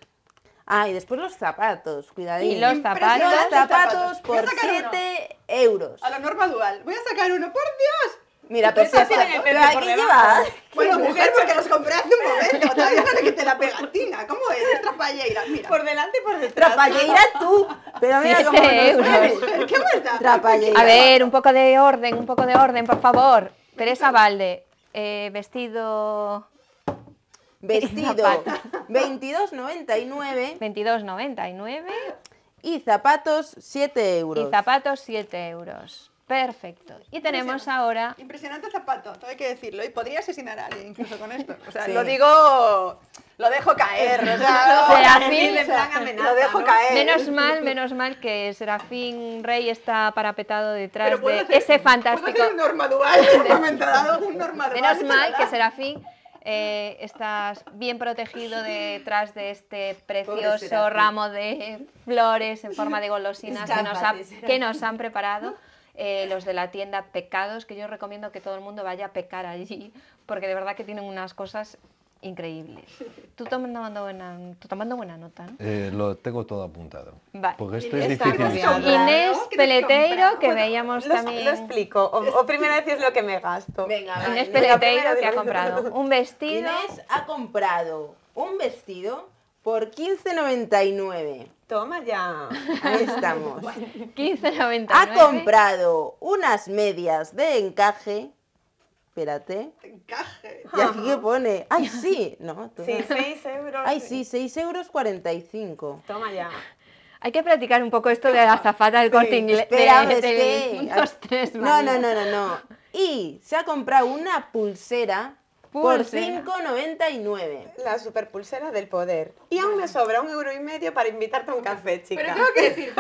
Ah, y después los zapatos, cuidadín. Y los zapatos. Los zapatos Voy a por sacar uno. 7 euros. A la norma dual. Voy a sacar uno, por Dios. Mira, pero Estas tienen el pero precio por aquí debajo. llevas. Bueno, mujer, porque los compré hace un momento. Todavía no le quité la pegatina. ¿Cómo es? Trapalleira, mira. Por delante y por detrás. Trapalleira tú. Pero mira 7 cómo nos euros. sale. ¿Qué más da? Trapalleira. A ver, un poco de orden, por favor. Teresa Valde, vestido Vestido zapatos. 22,99 22,99 y zapatos 7 euros. y zapatos 7 euros. Perfecto. Y tenemos ahora... Impresionante zapato, todo hay que decirlo. Y podría asesinar a alguien incluso con esto. O sea, Sí. lo digo, lo dejo caer. O sea, Serafín, en plan amenaza, lo dejo ¿no? caer. Menos mal que Serafín Rey está parapetado detrás Pero puedo de hacer- ese puedo fantástico... hacer un norma dual en un momento dado, un norma dual. Menos mal que Serafín estás bien protegido detrás de este precioso Serafín. ramo de flores en forma de golosinas Escápate, Serafín. que nos han preparado los de la tienda Pecados, que yo recomiendo que todo el mundo vaya a pecar allí, porque de verdad que tienen unas cosas increíbles. Tú tomando buena nota, ¿no? Lo tengo todo apuntado. Vale. Porque esto es Está difícil. agobiada. Inés ¿no? ¿Qué te Peleteiro, compras? que veíamos Lo también... explico. O primero decís lo que me gasto. Venga, va, Inés Inés. Peleteiro, que ha comprado un vestido... Inés ha comprado un vestido por 15,99. Toma ya. Ahí estamos. 15,99. Ha comprado unas medias de encaje. Espérate. Encaje. ¿Y aquí qué pone? ¡Ay, sí! No, tú Sí, no. 6 euros. ¡Ay, sí! 6,45 €. Toma ya. Hay que practicar un poco esto de la azafata del Corte Inglés. Espera, de- es del que... 1, 2, 3, No. Y se ha comprado una pulsera por Pulsera. 5,99. La super pulsera del poder. Y aún me sobra 1,50 € para invitarte a un café, chica. Pero tengo que decir,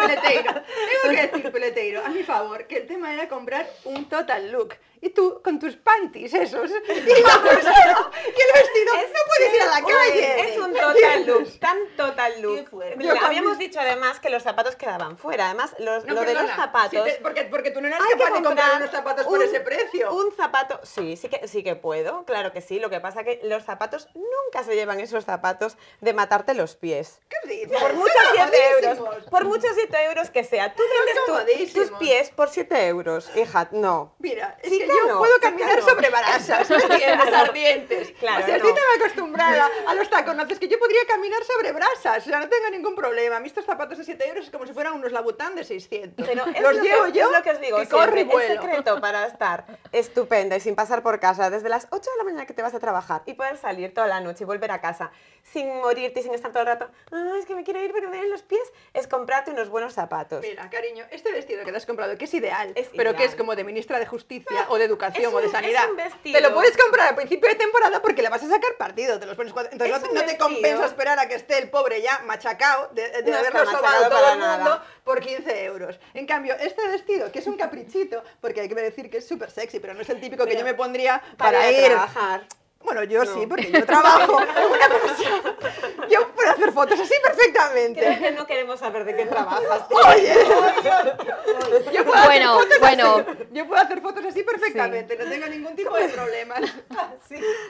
Peleteiro, a mi favor, que el tema era comprar un total look. Y tú, con tus panties esos, y la pulsera, y el vestido, no puedes ir a la calle. Es un total look, tan total Qué look. fuerte. Habíamos dicho además que los zapatos quedaban fuera. Además, No, lo de los perdona, zapatos... porque tú no eras hay que capaz de comprar comprar unos zapatos por ese precio. Un zapato, sí que puedo, claro que sí. Lo que pasa es que los zapatos nunca se llevan esos zapatos de matarte los pies. ¿Qué dices? Por muchos Son 7 euros, comodísimos. por muchos 7 euros que sea, tú vendes comodísimos. tus pies por 7 euros, hija, no. Mira, es Chica, que yo no, puedo chica, caminar no. sobre brasas, ¿me entiendes? Claro. Ardientes. Claro, o sea, no. estoy tan acostumbrada a los tacones que yo podría caminar sobre brasas, o sea, no tengo ningún problema. A mí estos zapatos de 7 euros es como si fueran unos Labután de 600. Pero es los lo llevo que, yo, es lo que os digo que corro y siempre, el vuelo. secreto para estar estupenda y sin pasar por casa desde las 8 de la mañana que te vas a trabajar y poder salir toda la noche y volver a casa sin morirte y sin estar todo el rato, es que me quiero ir pero me duelen los pies, es comprarte unos buenos zapatos. Mira, cariño, este vestido que te has comprado, que es ideal, Es pero que ideal. es como de ministra de Justicia o de Educación es o de un- Sanidad, es un vestido. te lo puedes comprar al principio de temporada porque le vas a sacar partido, te los pones entonces Es no, un no te vestido. compensa esperar a que esté el pobre ya machacado de No está haberlo machacado sobado todo para el mundo nada. por 15 euros. En cambio, este vestido, que es un caprichito, porque hay que decir que es súper sexy, pero no es el típico que Pero yo me pondría para para ir a ir. trabajar. Bueno, yo No. sí, porque yo trabajo en una cosa. Yo puedo hacer fotos así perfectamente. Creo que no queremos saber de qué trabajas. Oye, yo puedo Bueno, hacer fotos bueno. así. Yo puedo hacer fotos así perfectamente, no tengo ningún tipo de problemas.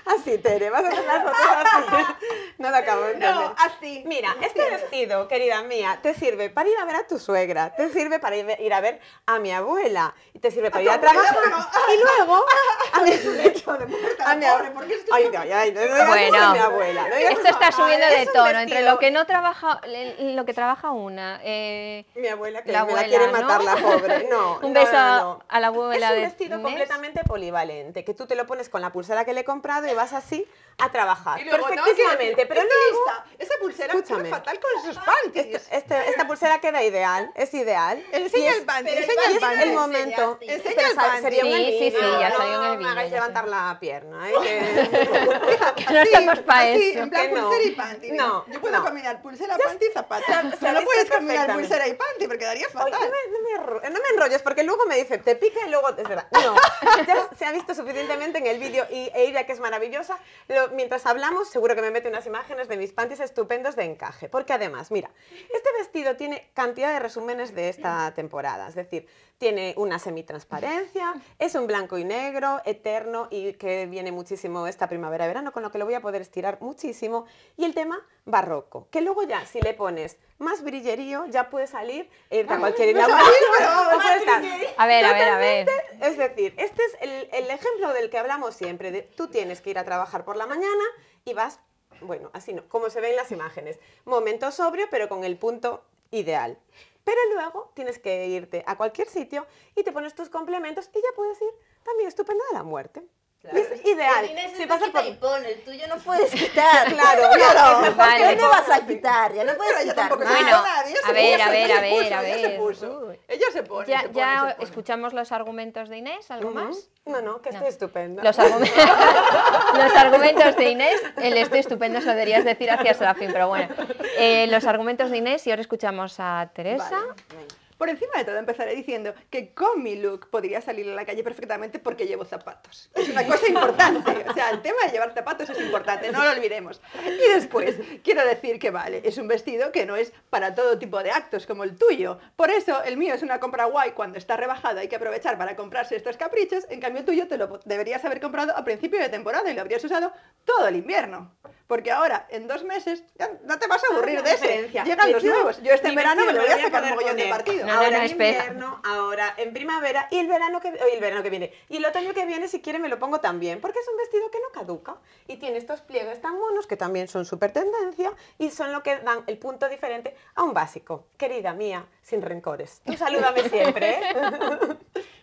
Así, Tere, vas a hacer las fotos así. No lo acabo de entender. No, así. Mira, este vestido, querida mía, te sirve para ir a ver a tu suegra, te sirve para ir a ver a mi abuela, y te sirve para ir a tu abuela, trabajar. Y luego a mi A mi pobre, ¿por qué es que Ay, no digas Bueno, eso de mi abuela. No digas esto eso. está subiendo de es un tono vestido. entre lo que no trabaja, lo que trabaja una. Mi abuela que La me la abuela, quiere ¿no? matar, la pobre. No, Un no, beso no. a la abuela Es un de vestido Inés. completamente polivalente, que tú te lo pones con la pulsera que le he comprado y vas así a trabajar. Y luego tengo que Perfectísimamente, decir- pero estilista, esa pulsera Escúchame. queda fatal con esos panties. Esta pulsera queda ideal, es ideal. Enseña Y es- el panty, pero enseña el es panty. el momento. Enseña Pero el panty. sería un Sí, sí, vídeo, sí, ya no salió en el me vídeo, hagáis ya levantar la pierna, ¿eh? Que no estamos para así, eso. en plan Que no. pulsera y panty. mira. No, Yo puedo no. combinar pulsera, panty y zapatos. se ha No visto puedes combinar perfectamente. pulsera y panty porque daría Oye, fatal. no me enrolles, porque luego me dice, te pica y luego... Es verdad, no. Ya se ha visto suficientemente en el vídeo y ella, que es maravillosa, mientras hablamos, seguro que me mete unas imágenes de mis panties estupendos de encaje. Porque además, mira, este vestido tiene cantidad de resúmenes de esta temporada. Es decir, tiene una semitransparencia, es un blanco y negro, eterno y que viene muchísimo esta primavera-verano, con lo que lo voy a poder estirar muchísimo. Y el tema barroco, que luego ya, si le pones más brillerío, ya puede salir a cualquier inauguración. o puede estar A ver, a ver, a ver. es decir, este es el ejemplo del que hablamos siempre. Tú tienes que ir a trabajar por la mañana y vas, bueno, así no, como se ve en las imágenes. Momento sobrio, pero con el punto ideal. Pero luego tienes que irte a cualquier sitio y te pones tus complementos y ya puedes ir también estupenda de la muerte. Y es ideal. Si pasar por... y pone, el tuyo no puedes quitar. Claro, Claro. Vale. ¿Dónde vas a quitar? Ya no puedes Pero ella quitar. tampoco nada. se Bueno, pone nadie, a ver, a ver, a ver, ella a se ver. puso. Uy. Ella se pone, Ya, se pone, ya se pone. escuchamos los argumentos de Inés, ¿algo más? No, que estoy estupenda. Los, los argumentos de Inés, el estoy estupendo se lo deberías decir hacia Serafín, pero bueno. Los argumentos de Inés y ahora escuchamos a Teresa. Por encima de todo empezaré diciendo que con mi look podría salir a la calle perfectamente porque llevo zapatos. Es una cosa importante. O sea, el tema de llevar zapatos es importante, no lo olvidemos. Y después, quiero decir que vale, es un vestido que no es para todo tipo de actos como el tuyo. Por eso, el mío es una compra guay cuando está rebajado, hay que aprovechar para comprarse estos caprichos. En cambio, el tuyo te lo deberías haber comprado a principio de temporada y lo habrías usado todo el invierno. Porque ahora, en 2 meses, ya no te vas a aburrir de ese. diferencia. Llegan los nuevos. Yo este Mi verano me vestido lo voy a lo sacar poder mogollón de poner partido. No, ahora no, en espera. invierno, ahora en primavera y el verano que viene. Y el otoño que viene, si quiere, me lo pongo también. Porque es un vestido que no caduca. Y tiene estos pliegues tan monos que también son súper tendencia y son lo que dan el punto diferente a un básico. Querida mía, sin rencores. Tú salúdame siempre, ¿eh?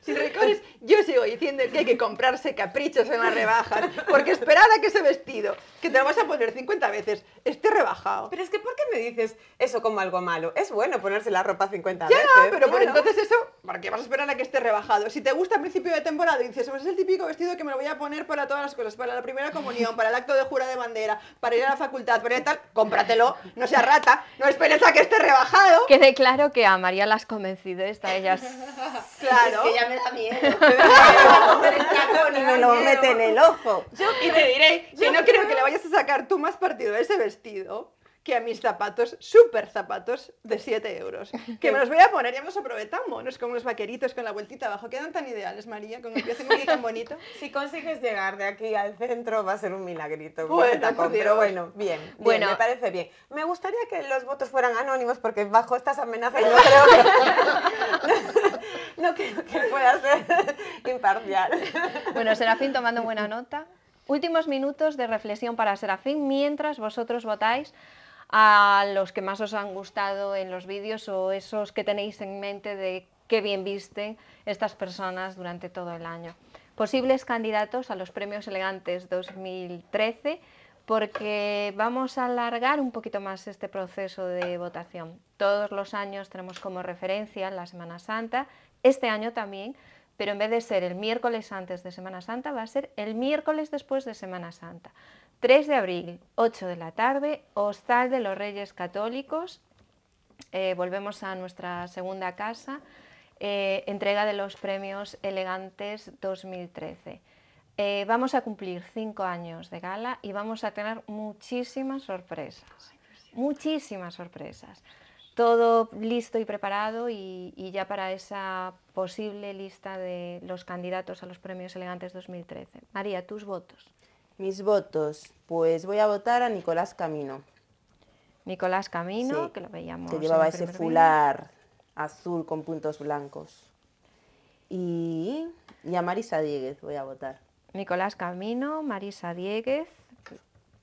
Sin rencores, yo sigo diciendo que hay que comprarse caprichos en las rebajas, porque esperad a que ese vestido, que te lo vas a poner 50 veces, esté rebajado. Pero es que, ¿por qué me dices eso como algo malo? Es bueno ponerse la ropa 50 Ya, veces. pero por claro. entonces eso, ¿para qué vas a esperar a que esté rebajado? Si te gusta a principio de temporada y dices, pues es el típico vestido que me lo voy a poner para todas las cosas, para la primera comunión, para el acto de jura de bandera, para ir a la facultad, para ir a tal, cómpratelo, no seas rata, no esperes a que esté rebajado. Quede claro que a María la has convencido, está ella. Claro. Es que ya me da miedo. Y me lo mete en el ojo. Y te diré que no creo que le vayas a sacar tú más partido a ese vestido que a mis zapatos, súper zapatos de 7 euros. Que me los voy a poner, ya me los aprovechamos, no es como unos vaqueritos con la vueltita abajo. Quedan tan ideales, María, con el pie aquí tan bonito. Si consigues llegar de aquí al centro va a ser un milagrito. Bueno, Tacón, por Dios. pero bueno, bien, Bueno. me parece bien. Me gustaría que los votos fueran anónimos porque bajo estas amenazas no creo que, no creo que pueda ser imparcial. Bueno, Serafín tomando buena nota. Últimos minutos de reflexión para Serafín mientras vosotros votáis a los que más os han gustado en los vídeos o esos que tenéis en mente de qué bien visten estas personas durante todo el año. Posibles candidatos a los Premios Elegantes 2013, porque vamos a alargar un poquito más este proceso de votación. Todos los años tenemos como referencia la Semana Santa, este año también, pero en vez de ser el miércoles antes de Semana Santa, va a ser el miércoles después de Semana Santa. 3 de abril, 8 de la tarde, Hostal de los Reyes Católicos. Volvemos a nuestra segunda casa, entrega de los Premios Elegantes 2013. Vamos a cumplir 5 años de gala y vamos a tener muchísimas sorpresas. Muchísimas sorpresas. Todo listo y preparado y ya para esa posible lista de los candidatos a los Premios Elegantes 2013. María, tus votos. Mis votos, pues voy a votar a Nicolás Camino, Nicolás Camino, Sí, que lo veíamos que en llevaba el ese primer fular azul con puntos blancos. Y a Marisa Dieguez voy a votar. vídeo. Nicolás Camino, Marisa Dieguez,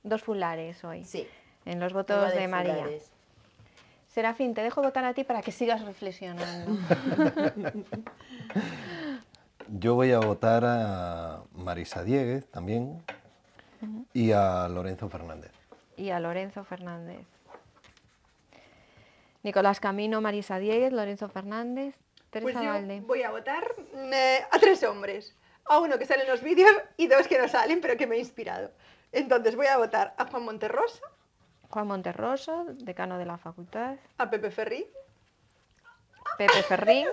2 fulares hoy, Sí. en los Uno votos de María. fulares. Serafín, te dejo votar a ti para que sigas reflexionando. Yo voy a votar a Marisa Dieguez también y a Lorenzo Fernández. y a Lorenzo Fernández. Nicolás Camino, Marisa Diez, Lorenzo Fernández, Pues Teresa yo Valde. voy a votar a 3 hombres. A uno que sale en los vídeos y 2 que no salen, pero que me ha inspirado. Entonces voy a votar a Juan Monterrosa, Juan Monterroso, decano de la facultad. a Pepe Ferrín Pepe Ferrín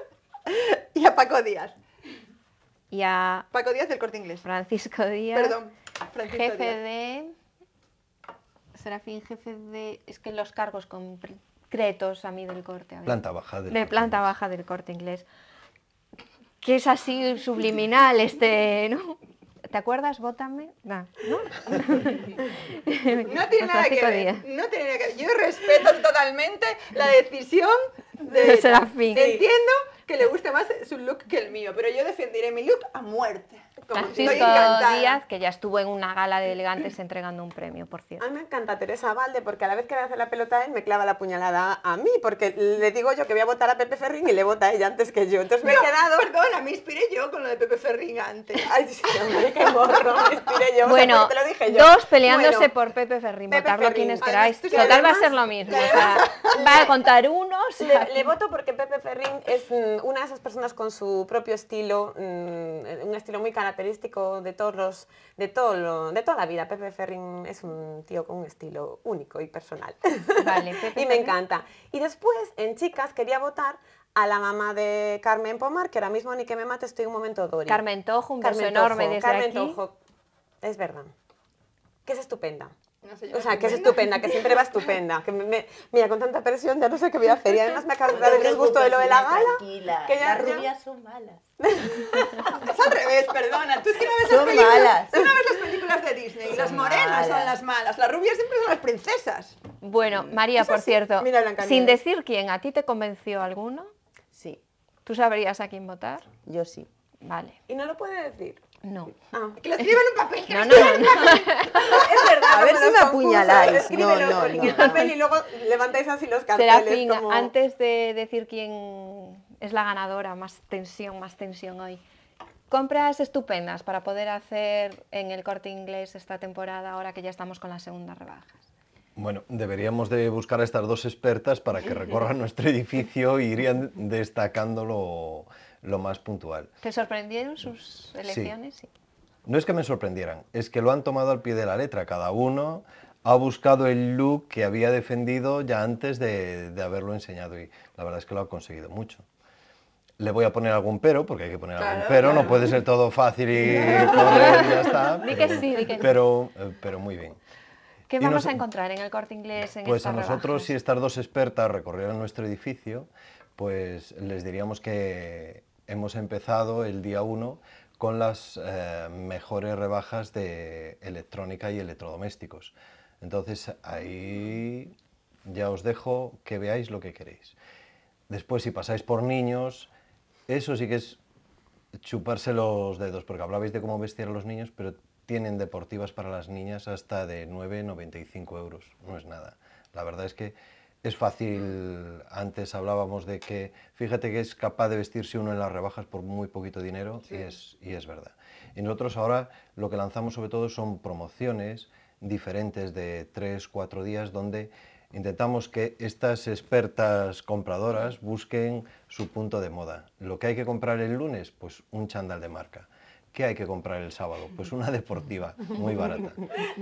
y a Paco Díaz. y a Paco Díaz del Corte Inglés. Francisco Díaz. Perdón, Francisco Jefe Díaz. de... Serafín, jefe de... Es que los cargos concretos a mí del Corte. a ver. Planta baja del De Corte planta Inglés. baja del Corte Inglés. Que es así subliminal ¿no? ¿Te acuerdas? Vótame. No, ¿no? No tiene nada que Francisco ver. Díaz. No tiene nada que ver. Yo respeto totalmente la decisión De Serafín. Entiendo que le guste más su look que el mío, pero yo defenderé mi look a muerte. Como estoy Francisco encantada. Díaz, que ya estuvo en una gala de elegantes entregando un premio, por cierto. A mí me encanta Teresa Valde porque a la vez que le hace la pelota a él me clava la puñalada a mí, porque le digo yo que voy a votar a Pepe Ferrín y le vota a ella antes que yo. Entonces me he quedado... Perdona, me inspiré yo con lo de Pepe Ferrín antes. Ay, sí, hombre, qué morro, me inspiré yo. Bueno, o sea, porque te lo dije yo. dos peleándose Bueno, por Pepe Ferrín, Pepe votarlo Ferrín. quienes Además, queráis. tú que Total va a además- ser lo mismo. que O sea, va a contar uno. o sea, Le voto porque Pepe Ferrín es una de esas personas con su propio estilo, un estilo muy característico de de toda la vida. Pepe Ferrín es un tío con un estilo único y personal. Vale, Pepe y me Ferrín. encanta. Y después, en chicas, quería votar a la mamá de Carmen Pomar, que ahora mismo ni que me mate estoy un momento Dori. Carmen Tojo, un beso Carmen enorme Tojo, desde Carmen aquí. Tojo. Es verdad. Que es estupenda. No sé yo, O sea, que es estupenda. estupenda, que siempre va estupenda. Que mira, con tanta presión ya no sé qué voy a hacer. Y además me acaba de No dar te el disgusto de lo de la preocupes, gala. tranquila, que ya- las ya- rubias son malas. Es al revés, perdona. Tú es que no ves Son las películas. malas. Tú no ves las películas de Disney. Las morenas son malas. las malas. Las rubias siempre son las princesas. Bueno, María, por cierto, Mira Blancanieves. sin decir quién, ¿a ti te convenció alguno? Sí, ¿Tú sabrías a quién votar? yo sí. Vale, Y no lo puede decir. no. Ah. Que lo escriban en un papel. No, no, no. Es verdad. A ver como si los me concursos, apuñaláis. escríbelo No, no, en no. el papel y luego levantáis así los carteles. Serafín, como... antes de decir quién es la ganadora, más tensión hoy. Compras estupendas para poder hacer en el Corte Inglés esta temporada, ahora que ya estamos con las segundas rebajas. Bueno, deberíamos de buscar a estas dos expertas para que recorran nuestro edificio e irían destacando lo más puntual. ¿Te sorprendieron sus elecciones? Sí. No es que me sorprendieran, es que lo han tomado al pie de la letra. Cada uno ha buscado el look que había defendido ya antes de haberlo enseñado y la verdad es que lo ha conseguido mucho. Le voy a poner algún pero, porque hay que poner algún pero, no puede ser todo fácil y correr y ya está. Di que sí, di que sí. Pero muy bien. ¿Qué Y vamos nos- a encontrar en el Corte Inglés en Pues a estas nosotros, rebajas? si estas dos expertas recorrieran nuestro edificio, pues les diríamos que hemos empezado el día 1 con las mejores rebajas de electrónica y electrodomésticos. Entonces ahí ya os dejo que veáis lo que queréis. Después, si pasáis por niños, eso sí que es chuparse los dedos, porque hablabais de cómo vestir a los niños, pero tienen deportivas para las niñas hasta de 9,95 euros, no es nada. La verdad es que es fácil, antes hablábamos de que, fíjate que es capaz de vestirse uno en las rebajas por muy poquito dinero, y es verdad. Y nosotros ahora lo que lanzamos sobre todo son promociones diferentes de 3-4 días, donde intentamos que estas expertas compradoras busquen su punto de moda. Lo que hay que comprar el lunes, pues un chándal de marca. ¿Qué hay que comprar el sábado? Pues una deportiva, muy barata.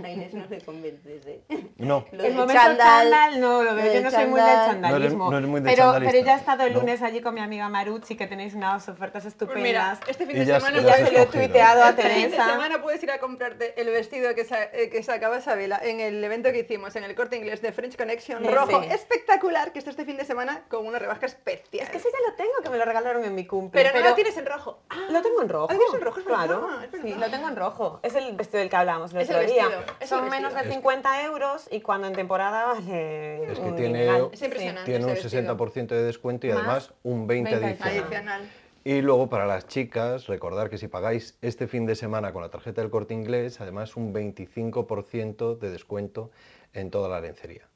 A Inés no le convences, ¿eh? No, Lo El de momento chándal no lo veo, yo no soy muy del chandalismo. No eres muy de pero chandalista. ya he estado el No. lunes allí con mi amiga Marucci, que tenéis unas ofertas Pues estupendas. mira, este fin Y de ya semana has ya se lo he escogido. tuiteado a Este fin de Teresa. semana puedes ir a comprarte el vestido que sacaba Isabela en el evento que hicimos en el Corte Inglés de French Connection Sí, rojo sí. espectacular, que está este fin de semana con una rebaja especial. Es que ese ya lo tengo, que me lo regalaron en mi cumple. pero no lo tienes en rojo. Lo tengo en rojo. Ah, ¿tienes en rojo? Es Claro, verdad, es verdad. sí, lo tengo en rojo. Es el vestido del que hablábamos el Es el otro día. vestido, es el Son vestido. menos de 50 euros y cuando en temporada vale Es que un tiene- dineral. Es impresionante. tiene un ese vestido. 60% de descuento y Más además un 20 20 adicional. Adicional. Y luego para las chicas, recordar que si pagáis este fin de semana con la tarjeta del Corte Inglés, además un 25% de descuento en toda la lencería.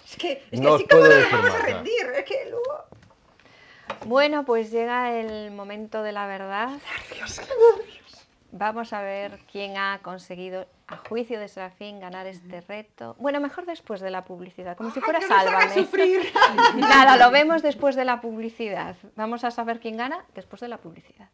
Es que No os así como puedo no nos decir vamos más, a ya. rendir. Es que luego... Bueno, pues llega el momento de la verdad. Vamos a ver quién ha conseguido a juicio de Serafín, ganar este reto? Bueno, mejor después de la publicidad, como si ¡Ay, fuera no nos hagas Sálvame. sufrir! Nada, lo vemos después de la publicidad. Vamos a saber quién gana después de la publicidad.